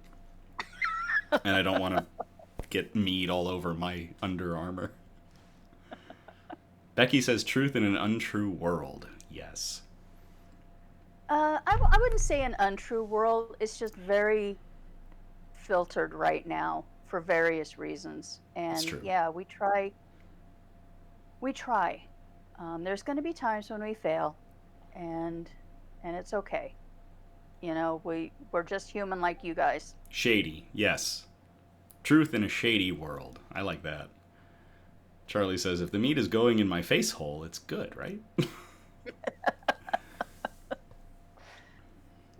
And I don't want to get mead all over my Under Armour. Becky says, truth in an untrue world. Yes. I wouldn't say an untrue world. It's just very filtered right now for various reasons. And That's true. yeah, we try. There's going to be times when we fail, and it's okay. We're just human like you guys. Shady, yes. Truth in a shady world. I like that. Charlie says, if the meat is going in my face hole, it's good, right?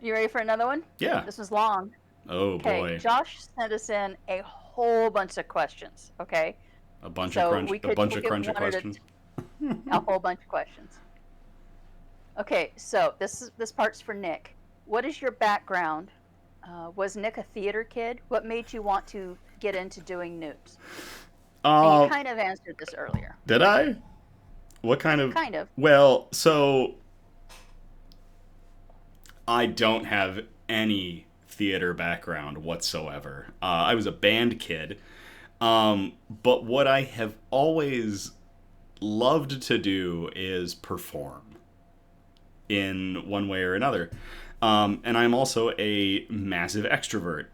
You ready for another one? Yeah. This was long. Oh, Okay, boy. Josh sent us in a whole bunch of questions, okay? A bunch So of we could crunchy one at a questions. A whole bunch of questions. Okay, so this part's for Nick. What is your background? Was Nick a theater kid? What made you want to get into doing news? And you kind of answered this earlier. Did I? What kind of? Kind of. Well, so I don't have any theater background whatsoever. I was a band kid. But what I have always loved to do is perform in one way or another. And I'm also a massive extrovert.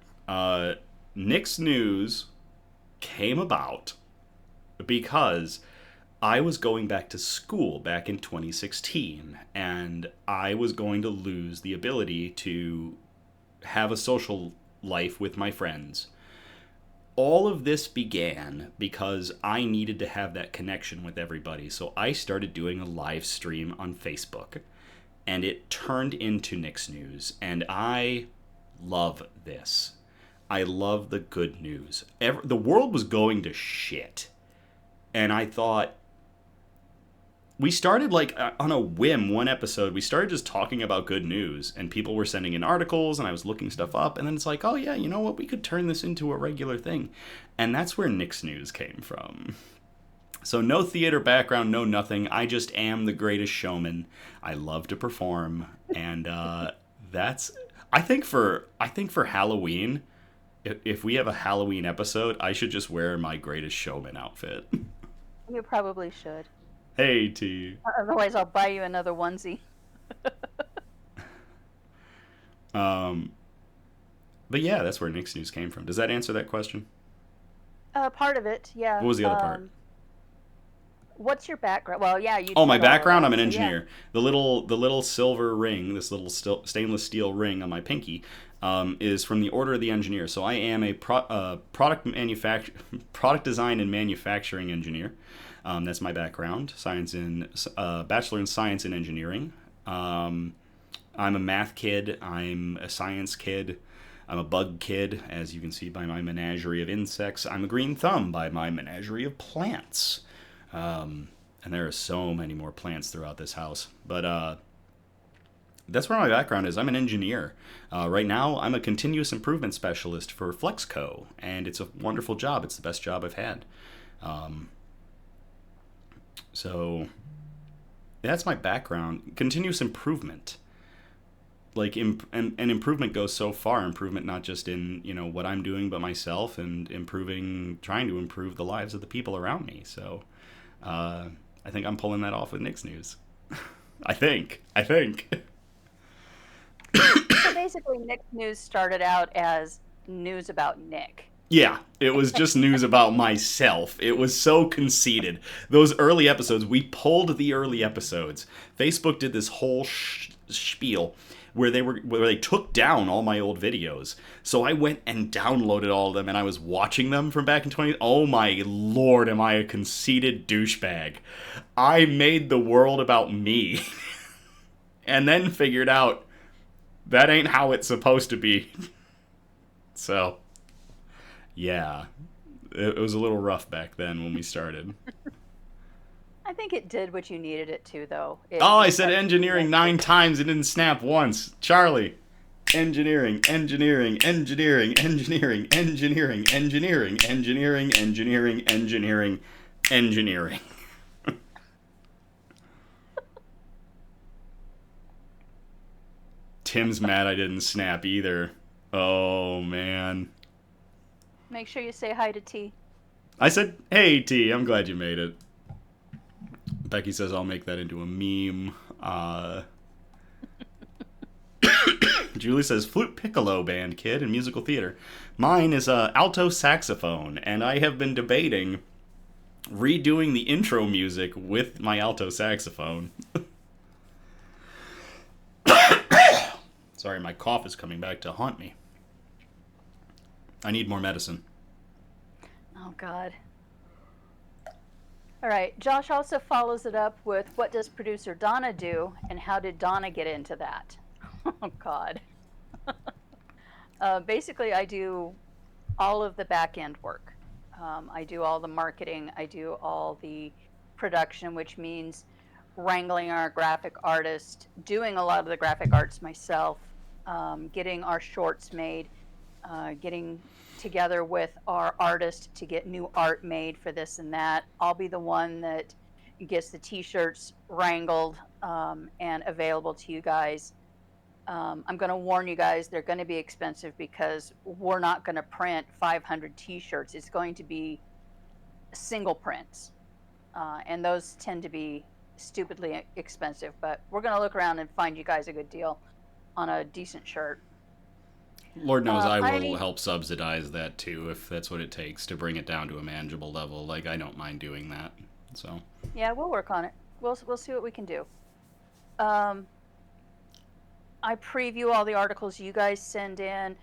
Nick's News came about because I was going back to school back in 2016, and I was going to lose the ability to have a social life with my friends. All of this began because I needed to have that connection with everybody, so I started doing a live stream on Facebook, and it turned into Nick's News, and I love this. I love the good news. The world was going to shit, and I thought, we started like on a whim, one episode, we started just talking about good news, and people were sending in articles, and I was looking stuff up, and then it's like, oh yeah, you know what, we could turn this into a regular thing. And that's where Nick's News came from. So no theater background, no nothing. I just am the greatest showman. I love to perform, and that's, I think for Halloween, if we have a Halloween episode, I should just wear my greatest showman outfit. You probably should. Hey, T. Otherwise, I'll buy you another onesie. But yeah, that's where Nick's News came from. Does that answer that question? Part of it, yeah. What was the other part? What's your background? Well, yeah, you. Oh, my background? I'm an so, engineer. Yeah. The little silver ring, this little stainless steel ring on my pinky, is from the Order of the Engineer. So I am a product design and manufacturing engineer. That's my background. Bachelor in Science and Engineering. I'm a math kid. I'm a science kid. I'm a bug kid, as you can see by my menagerie of insects. I'm a green thumb by my menagerie of plants. And there are so many more plants throughout this house. But that's where my background is. I'm an engineer. Right now, I'm a continuous improvement specialist for Flexco, and it's a wonderful job. It's the best job I've had. So that's my background. Continuous improvement. Like, and improvement goes so far. Improvement not just in, what I'm doing, but myself, and trying to improve the lives of the people around me. So I think I'm pulling that off with Nick's News. I think. So basically, Nick's News started out as news about Nick. Yeah, it was just news about myself. It was so conceited. Those early episodes, we pulled the early episodes. Facebook did this whole spiel. where they took down all my old videos. So I went and downloaded all of them, and I was watching them from back in 20. Oh my lord, am I a conceited douchebag? I made the world about me, and then figured out that ain't how it's supposed to be. So, yeah, it was a little rough back then when we started. I think it did what you needed it to, though. Oh, I said engineering 9 times. It didn't snap once. Charlie. Engineering, engineering, engineering, engineering, engineering, engineering, engineering, engineering, engineering, engineering. Tim's mad I didn't snap either. Oh, man. Make sure you say hi to T. I said, hey, T, I'm glad you made it. Becky says I'll make that into a meme. Julie says flute piccolo band kid in musical theater. Mine is alto saxophone, and I have been debating redoing the intro music with my alto saxophone. Sorry, my cough is coming back to haunt me. I need more medicine. Oh, God. All right. Josh also follows it up with, what does producer Donna do, and how did Donna get into that? Oh, God. Basically, I do all of the back-end work. I do all the marketing. I do all the production, which means wrangling our graphic artist, doing a lot of the graphic arts myself, getting our shorts made, getting together with our artist to get new art made for this and that. I'll be the one that gets the t-shirts wrangled and available to you guys. I'm going to warn you guys, they're going to be expensive because we're not going to print 500 t-shirts. It's going to be single prints. And those tend to be stupidly expensive, but we're going to look around and find you guys a good deal on a decent shirt. Lord knows I will help subsidize that too, if that's what it takes to bring it down to a manageable level. Like, I don't mind doing that. So yeah, we'll work on it. We'll see what we can do. I preview all the articles you guys send in.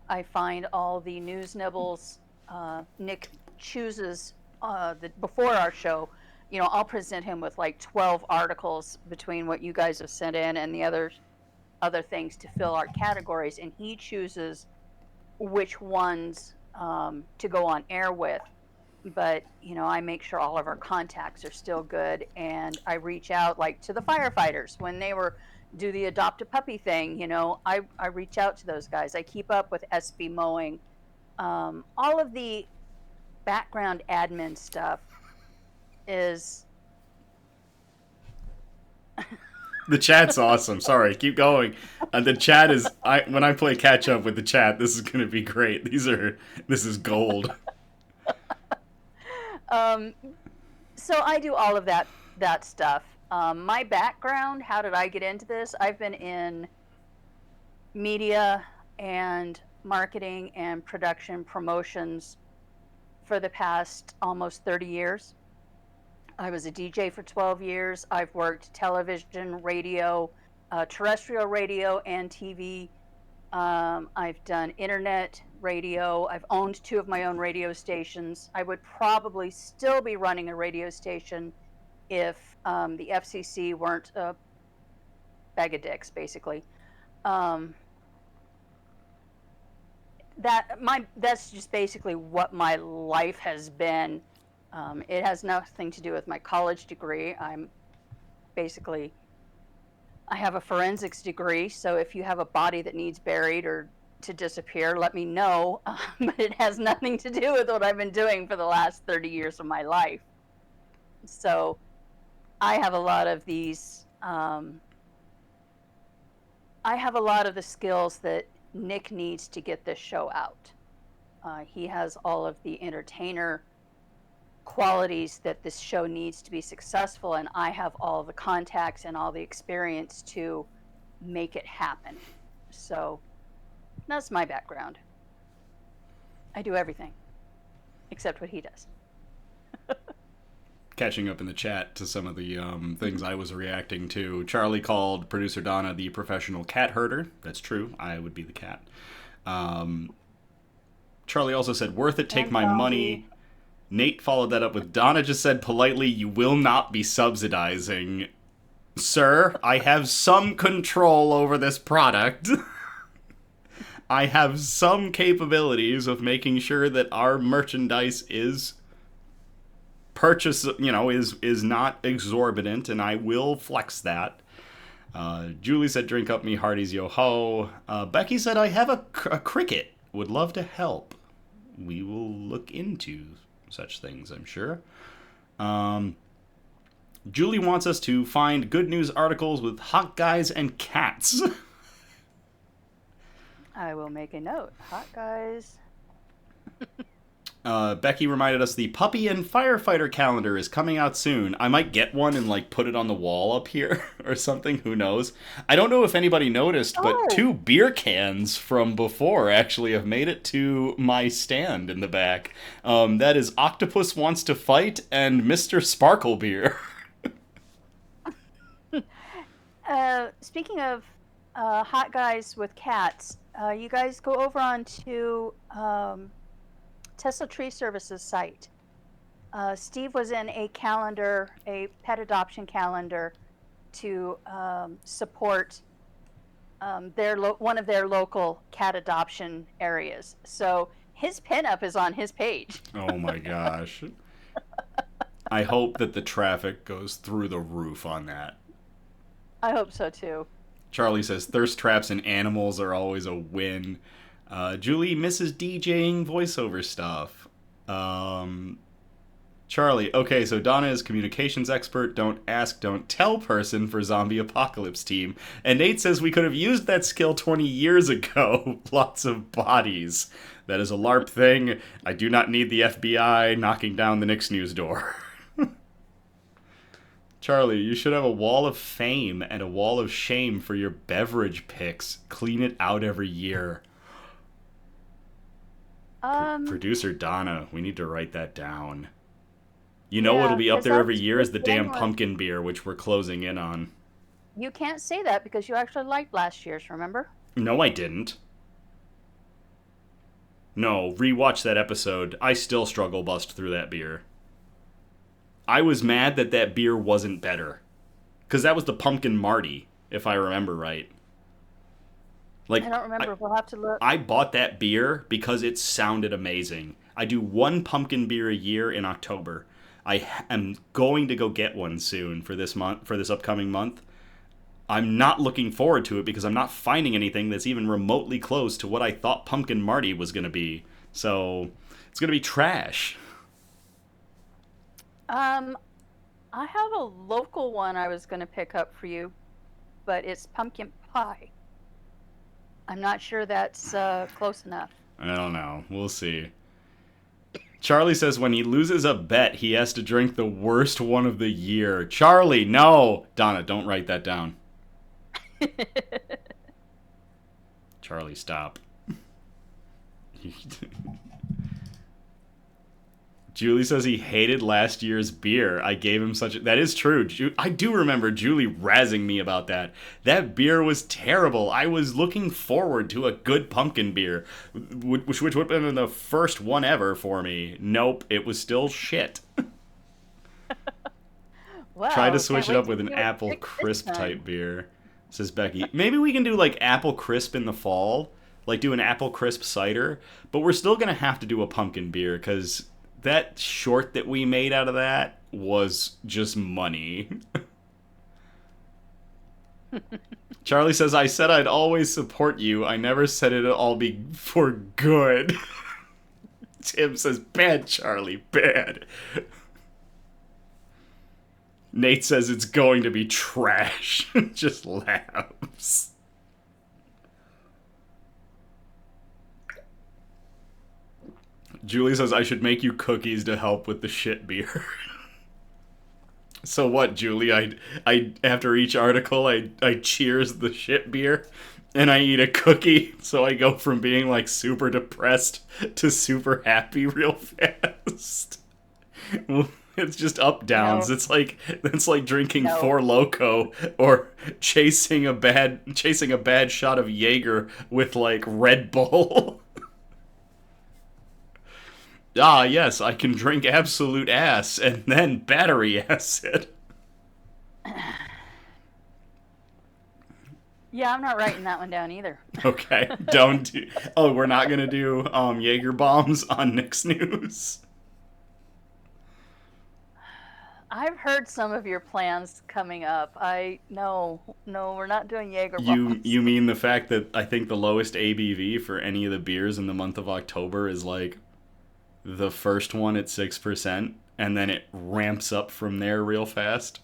I find all the news nibbles. Nick chooses before our show. You know, I'll present him with like 12 articles between what you guys have sent in and the other things to fill our categories, and he chooses which ones to go on air with. But you know, I make sure all of our contacts are still good, and I reach out like to the firefighters when they do the adopt a puppy thing. You know, I reach out to those guys. I keep up with SB mowing. All of the background admin stuff is the chat's awesome. Sorry, keep going. The chat is when I play catch up with the chat, this is gonna be great. This is gold. So I do all of that stuff. My background, how did I get into this? I've been in media and marketing and production promotions for the past almost 30 years. I was a DJ for 12 years. I've worked television, radio, terrestrial radio, and TV. I've done internet radio. I've owned 2 of my own radio stations. I would probably still be running a radio station if the FCC weren't a bag of dicks, basically. That's just basically what my life has been. It has nothing to do with my college degree. I have a forensics degree, so if you have a body that needs buried or to disappear, let me know. But it has nothing to do with what I've been doing for the last 30 years of my life. So I have a lot of these, I have a lot of the skills that Nick needs to get this show out. He has all of the entertainer qualities that this show needs to be successful, and I have all the contacts and all the experience to make it happen. So that's my background. I do everything except what he does. catching up in the chat to some of the things I was reacting to. Charlie called producer Donna the professional cat herder. That's true. I would be the cat. Charlie also said, worth it, take my money. Nate followed that up with, Donna just said politely, you will not be subsidizing. Sir, I have some control over this product. I have some capabilities of making sure that our merchandise is is not exorbitant, and I will flex that. Julie said, drink up me hearties, yo ho. Becky said, I have a cricket. Would love to help. We will look into such things, I'm sure. Julie wants us to find good news articles with hot guys and cats. I will make a note. Hot guys. Becky reminded us the puppy and firefighter calendar is coming out soon. I might get one and like put it on the wall up here or something. Who knows? I don't know if anybody noticed, but 2 beer cans from before actually have made it to my stand in the back. That is Octopus Wants to Fight and Mr. Sparkle Beer. Speaking of hot guys with cats, you guys go over onto Tesla Tree Services site. Steve was in a calendar, a pet adoption calendar, to support one of their local cat adoption areas. So his pinup is on his page. Oh my gosh. I hope that the traffic goes through the roof on that. I hope so too. Charlie says thirst traps and animals are always a win. Julie misses DJing voiceover stuff. Charlie, okay, so Donna is communications expert, don't ask, don't tell person for zombie apocalypse team. And Nate says we could have used that skill 20 years ago. Lots of bodies. That is a LARP thing. I do not need the FBI knocking down the Knicks news door. Charlie, you should have a wall of fame and a wall of shame for your beverage picks. Clean it out every year. Producer Donna, we need to write that down. You know what'll be up there every year is the damn pumpkin beer, which we're closing in on. You can't say that because you actually liked last year's, remember? No, I didn't. No, rewatch that episode. I still struggle bust through that beer. I was mad that that beer wasn't better. Because that was the Pumpkin Marty, if I remember right. Like, I don't remember. We'll have to look. I bought that beer because it sounded amazing. I do one pumpkin beer a year in October. I am going to go get one soon for this month, for this upcoming month. I'm not looking forward to it because I'm not finding anything that's even remotely close to what I thought Pumpkin Marty was going to be. So, it's going to be trash. I have a local one I was going to pick up for you, but it's pumpkin pie. I'm not sure that's close enough. I don't know. We'll see. Charlie says when he loses a bet, he has to drink the worst one of the year. Charlie, no! Donna, don't write that down. Charlie, stop. Julie says he hated last year's beer. I gave him such a... That is true. I do remember Julie razzing me about that. That beer was terrible. I was looking forward to a good pumpkin beer, which would have been the first one ever for me. Nope, it was still shit. Wow, try to switch it up with an apple crisp type beer, says Becky. Maybe we can do like apple crisp in the fall, like do an apple crisp cider, but we're still going to have to do a pumpkin beer because... that short that we made out of that was just money. Charlie says, I said I'd always support you. I never said it'd all be for good. Tim says, bad, Charlie, bad. Nate says it's going to be trash. Just laughs. Julie says I should make you cookies to help with the shit beer. So what, Julie? I after each article, I cheers the shit beer, and I eat a cookie, so I go from being like super depressed to super happy real fast. It's just up downs. No, It's like drinking no. Four Loko or chasing a bad shot of Jaeger with like Red Bull. Ah, yes, I can drink absolute ass and then battery acid. Yeah, I'm not writing that one down either. Okay, don't do. Oh, we're not gonna do Jaeger bombs on Nick's News. I've heard some of your plans coming up. No, we're not doing Jaeger bombs. You mean the fact that I think the lowest ABV for any of the beers in the month of October is like the first one at 6%, and then it ramps up from there real fast?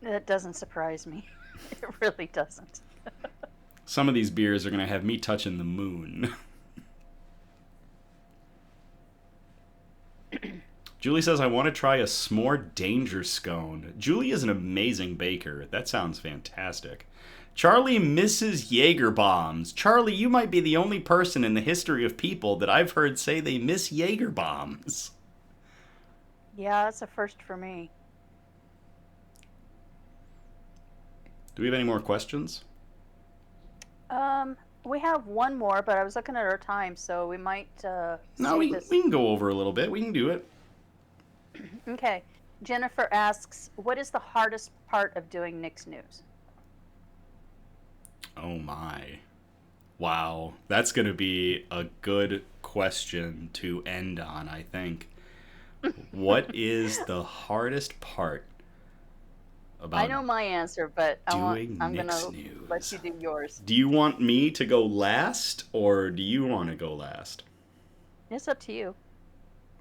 That doesn't surprise me. It really doesn't. Some of these beers are gonna have me touching the moon. Julie says, I want to try a s'more danger scone. Julie is an amazing baker. That sounds fantastic. Charlie misses Jaeger bombs. Charlie, you might be the only person in the history of people that I've heard say they miss Jaeger bombs. Yeah, that's a first for me. Do we have any more questions? We have one more, but I was looking at our time, so we might No, save we this. can go over a little bit. We can do it. Okay. Jennifer asks, what is the hardest part of doing Nick's News? Oh my. Wow. That's going to be a good question to end on, I think. What is the hardest part about I know my answer, but doing I'm Nick's gonna let News? you do yours. Do you want me to go last, or do you want to go last? It's up to you.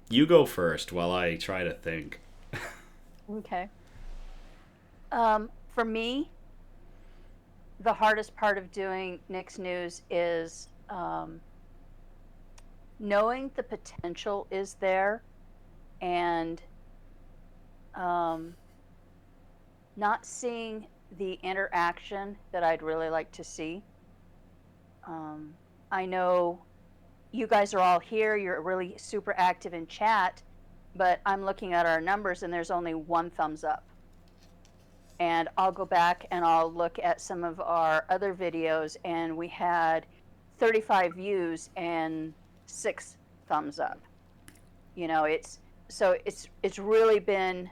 You go first while I try to think. Okay. For me, the hardest part of doing Nick's News is knowing the potential is there and not seeing the interaction that I'd really like to see. I know you guys are all here, you're really super active in chat, but I'm looking at our numbers and there's only one thumbs up. And I'll go back and I'll look at some of our other videos and we had 35 views and 6 thumbs up. You know, it's really been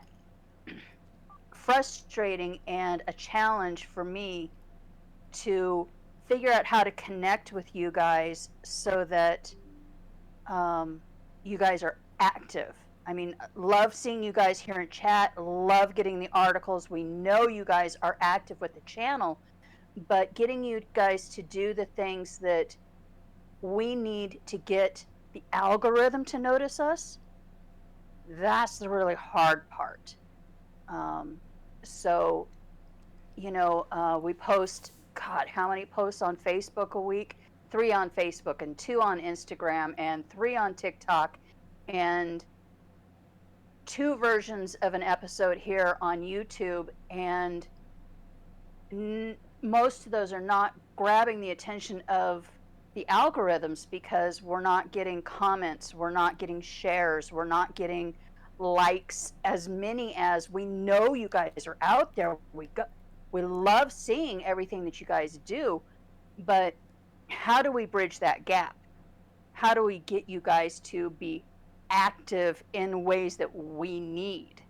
frustrating and a challenge for me to figure out how to connect with you guys so that you guys are active. I mean, love seeing you guys here in chat, love getting the articles. We know you guys are active with the channel, but getting you guys to do the things that we need to get the algorithm to notice us, that's the really hard part. So, you know, we post, God, how many posts on Facebook a week? 3 on Facebook and 2 on Instagram and 3 on TikTok and 2 versions of an episode here on YouTube, and most of those are not grabbing the attention of the algorithms because we're not getting comments, we're not getting shares, we're not getting likes as many as we know you guys are out there. We love seeing everything that you guys do, but how do we bridge that gap? How do we get you guys to be active in ways that we need?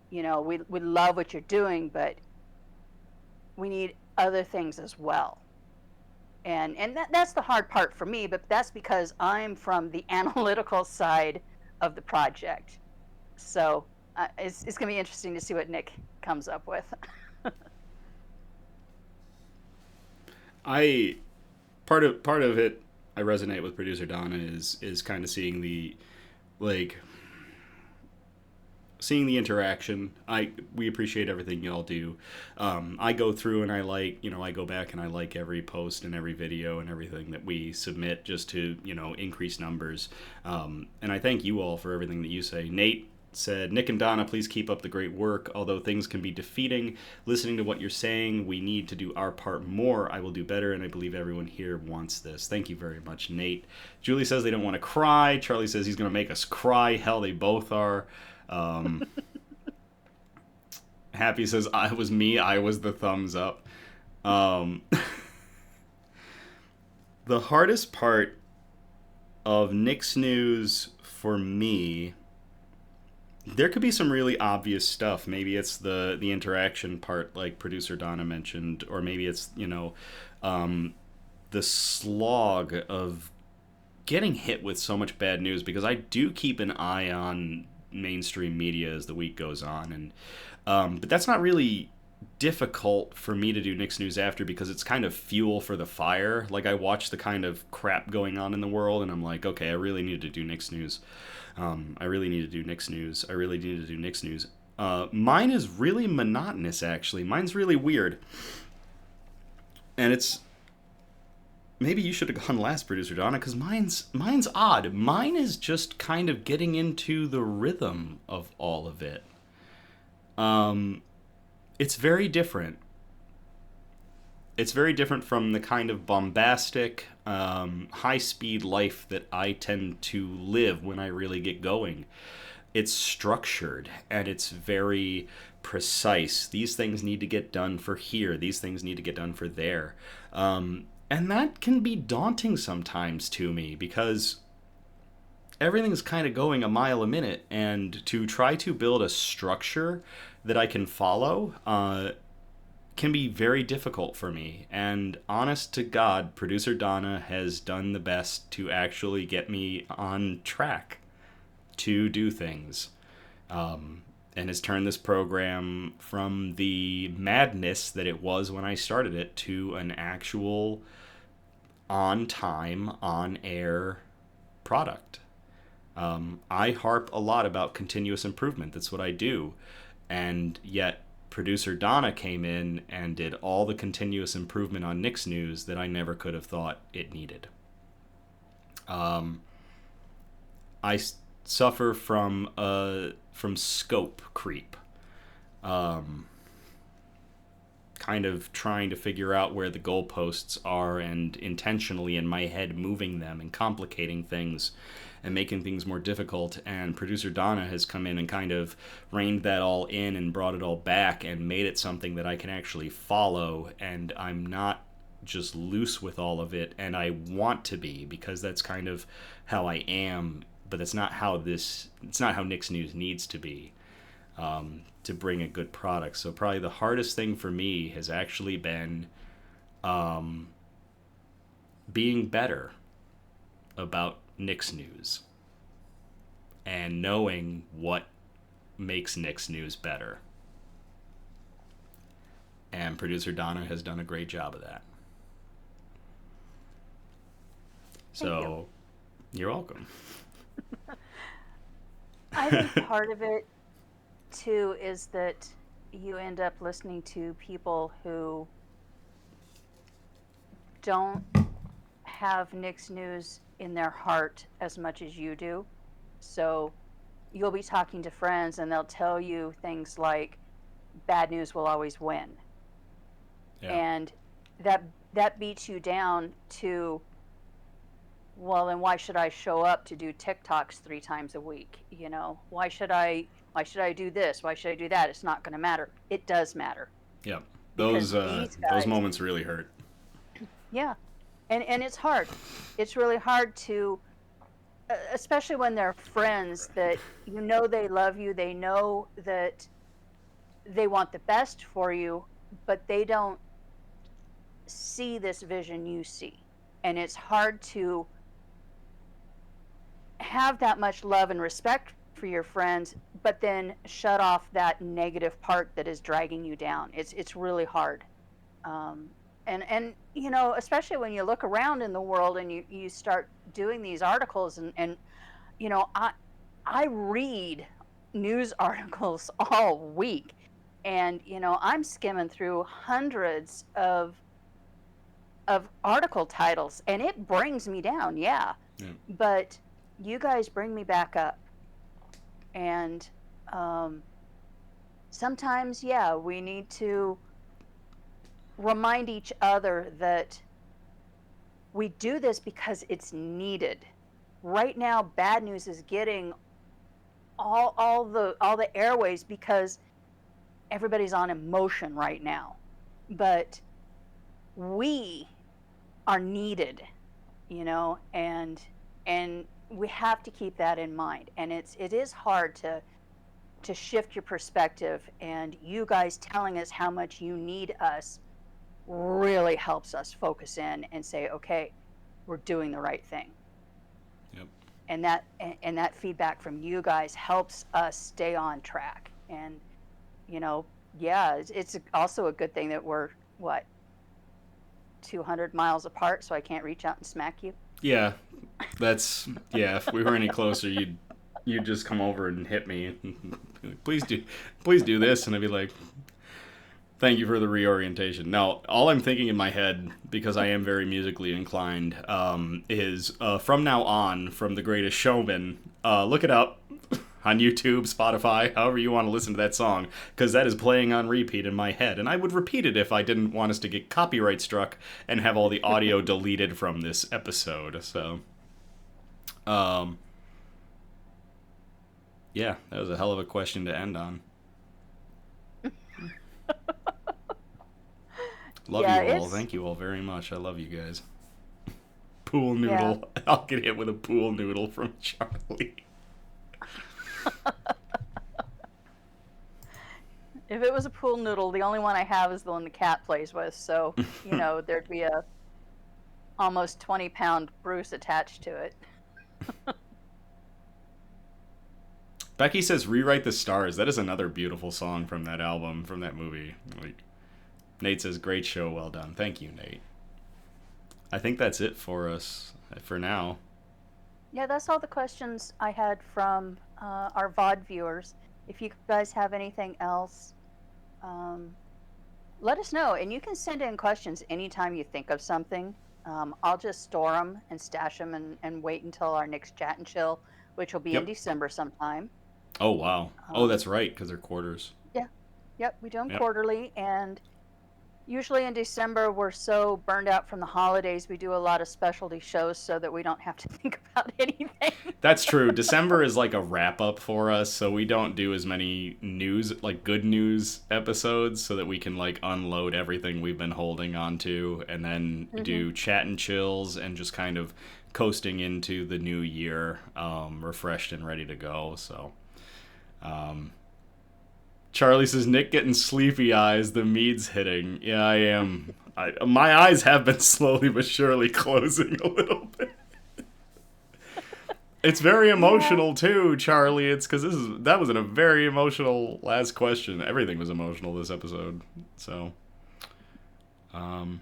You know, we love what you're doing, but we need other things as well. And that's the hard part for me, but that's because I'm from the analytical side of the project. So it's going to be interesting to see what Nick comes up with. Part of it I resonate with producer Donna is kind of seeing the seeing the interaction. We appreciate everything y'all do. I go through and I go back and I like every post and every video and everything that we submit just to increase numbers. And I thank you all for everything that you say. Nate, said, Nick and Donna, please keep up the great work. Although things can be defeating, listening to what you're saying, we need to do our part more. I will do better, and I believe everyone here wants this. Thank you very much, Nate. Julie says they don't want to cry. Charlie says he's going to make us cry. Hell, they both are. Happy says, I was me. I was the thumbs up. The hardest part of Nick's news for me, there could be some really obvious stuff. Maybe it's the interaction part, like producer Donna mentioned, or maybe it's, the slog of getting hit with so much bad news, because I do keep an eye on mainstream media as the week goes on, and but that's not really difficult for me to do Nick's News After, because it's kind of fuel for the fire. Like, I watch the kind of crap going on in the world, and I'm like, okay, I really need to do Nick's News. I really need to do Nick's News. I really need to do Nick's News. Mine is really monotonous, actually. Mine's really weird. And it's... Maybe you should have gone last, producer Donna, because mine's odd. Mine is just kind of getting into the rhythm of all of it. It's very different. It's very different from the kind of bombastic, high-speed life that I tend to live when I really get going. It's structured, and it's very precise. These things need to get done for here. These things need to get done for there. And that can be daunting sometimes to me, because everything's kind of going a mile a minute, and to try to build a structure that I can follow can be very difficult for me. And honest to God, producer Donna has done the best to actually get me on track to do things, and has turned this program from the madness that it was when I started it to an actual on-time, on-air product. I harp a lot about continuous improvement. That's what I do. And yet producer Donna came in and did all the continuous improvement on Nick's News that I never could have thought it needed. I suffer from scope creep. Kind of trying to figure out where the goalposts are, and intentionally in my head moving them and complicating things and making things more difficult. And producer Donna has come in and kind of reined that all in and brought it all back and made it something that I can actually follow, and I'm not just loose with all of it, and I want to be, because that's kind of how I am, but it's not how Nick's News needs to be, to bring a good product. So probably the hardest thing for me has actually been being better about Nick's News and knowing what makes Nick's News better. And producer Donna has done a great job of that. So, you're welcome. I think part of it, too, is that you end up listening to people who don't have Nick's News in their heart as much as you do. So you'll be talking to friends and they'll tell you things like, bad news will always win. Yeah. And that beats you down to, well, then why should I show up to do TikToks 3 times a week? Why should I do this? Why should I do that? It's not going to matter. It does matter. Yeah. Those moments really hurt. Yeah. And it's hard. It's really hard to, especially when they're friends that they love you, they know that they want the best for you, but they don't see this vision you see. And it's hard to have that much love and respect for your friends, but then shut off that negative part that is dragging you down. It's really hard. And especially when you look around in the world and you start doing these articles and I read news articles all week, and I'm skimming through hundreds of article titles, and it brings me down, yeah. But you guys bring me back up, and Sometimes, yeah, we need to remind each other that we do this because it's needed. Right now, bad news is getting all the airways because everybody's on emotion right now. But we are needed, and we have to keep that in mind. And it is hard to shift your perspective, and you guys telling us how much you need us really helps us focus in and say, okay, we're doing the right thing. Yep. And that feedback from you guys helps us stay on track. And yeah, it's also a good thing that we're what 200 miles apart, so I can't reach out and smack you. Yeah, yeah. If we were any closer, you'd just come over and hit me. Please do this, and I'd be like, thank you for the reorientation. Now, all I'm thinking in my head, because I am very musically inclined, is from now on, from The Greatest Showman. Look it up on YouTube, Spotify, however you want to listen to that song, because that is playing on repeat in my head. And I would repeat it if I didn't want us to get copyright struck and have all the audio deleted from this episode. So, yeah, that was a hell of a question to end on. Love Yeah, you all. it's Thank you all very much. I love you guys. Pool yeah. noodle. I'll get hit with a pool noodle from Charlie. If it was a pool noodle, the only one I have is the one the cat plays with. So, there'd be a almost 20-pound Bruce attached to it. Becky says, "Rewrite the Stars." That is another beautiful song from that album, from that movie. Nate says, "Great show, well done." Thank you, Nate. I think that's it for us for now. Yeah, that's all the questions I had from our VOD viewers. If you guys have anything else, let us know. And you can send in questions anytime you think of something. I'll just store them and stash them and wait until our next chat and chill, which will be in Yep. December sometime. Oh, wow. Oh, Um, that's right, because they're quarters. yeah, yep, we do them Yep. quarterly. And usually in December, we're so burned out from the holidays, we do a lot of specialty shows so that we don't have to think about anything. That's true. December is like a wrap up for us, so we don't do as many news, like good news episodes, so that we can like unload everything we've been holding on to and then Hmm. do chat and chills and just kind of coasting into the new year, refreshed and ready to go. So, um, Charlie says, Nick getting sleepy eyes, the mead's hitting. Yeah, I am. My eyes have been slowly but surely closing a little bit. It's very Yeah. emotional too, Charlie. It's because that was a very emotional last question. Everything was emotional this episode. So, um,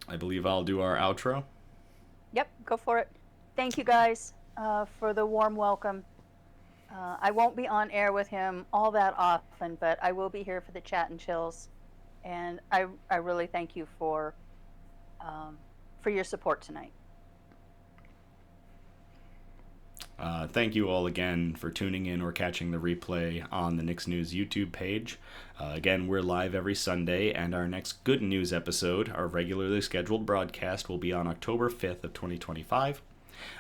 I believe I'll do our outro. Yep, go for it. Thank you guys for the warm welcome. I won't be on air with him all that often, but I will be here for the chat and chills. And I really thank you for your support tonight. Thank you all again for tuning in or catching the replay on the Knicks News YouTube page. Again, we're live every Sunday, and our next Good News episode, our regularly scheduled broadcast, will be on October 5th of 2025.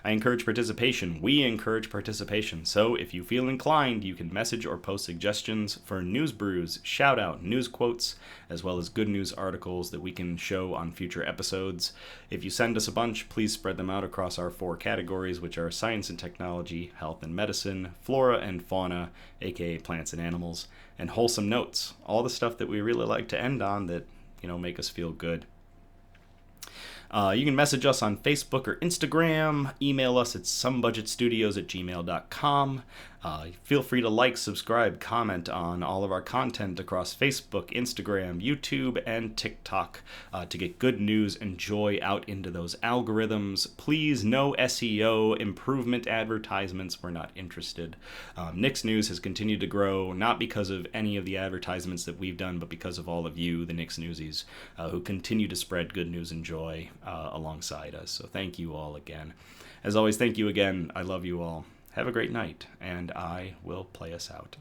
I encourage participation. We encourage participation. So if you feel inclined, you can message or post suggestions for news brews, shout out, news quotes, as well as good news articles that we can show on future episodes. If you send us a bunch, please spread them out across our 4 categories, which are science and technology, health and medicine, flora and fauna, aka plants and animals, and wholesome notes. All the stuff that we really like to end on that, make us feel good. You can message us on Facebook or Instagram, email us at somebudgetstudios@gmail.com. Feel free to like, subscribe, comment on all of our content across Facebook, Instagram, YouTube, and TikTok to get good news and joy out into those algorithms. Please, no SEO improvement advertisements. We're not interested. Nick's News has continued to grow, not because of any of the advertisements that we've done, but because of all of you, the Nick's Newsies, who continue to spread good news and joy alongside us. So thank you all again. As always, thank you again. I love you all. have a great night, and I will play us out.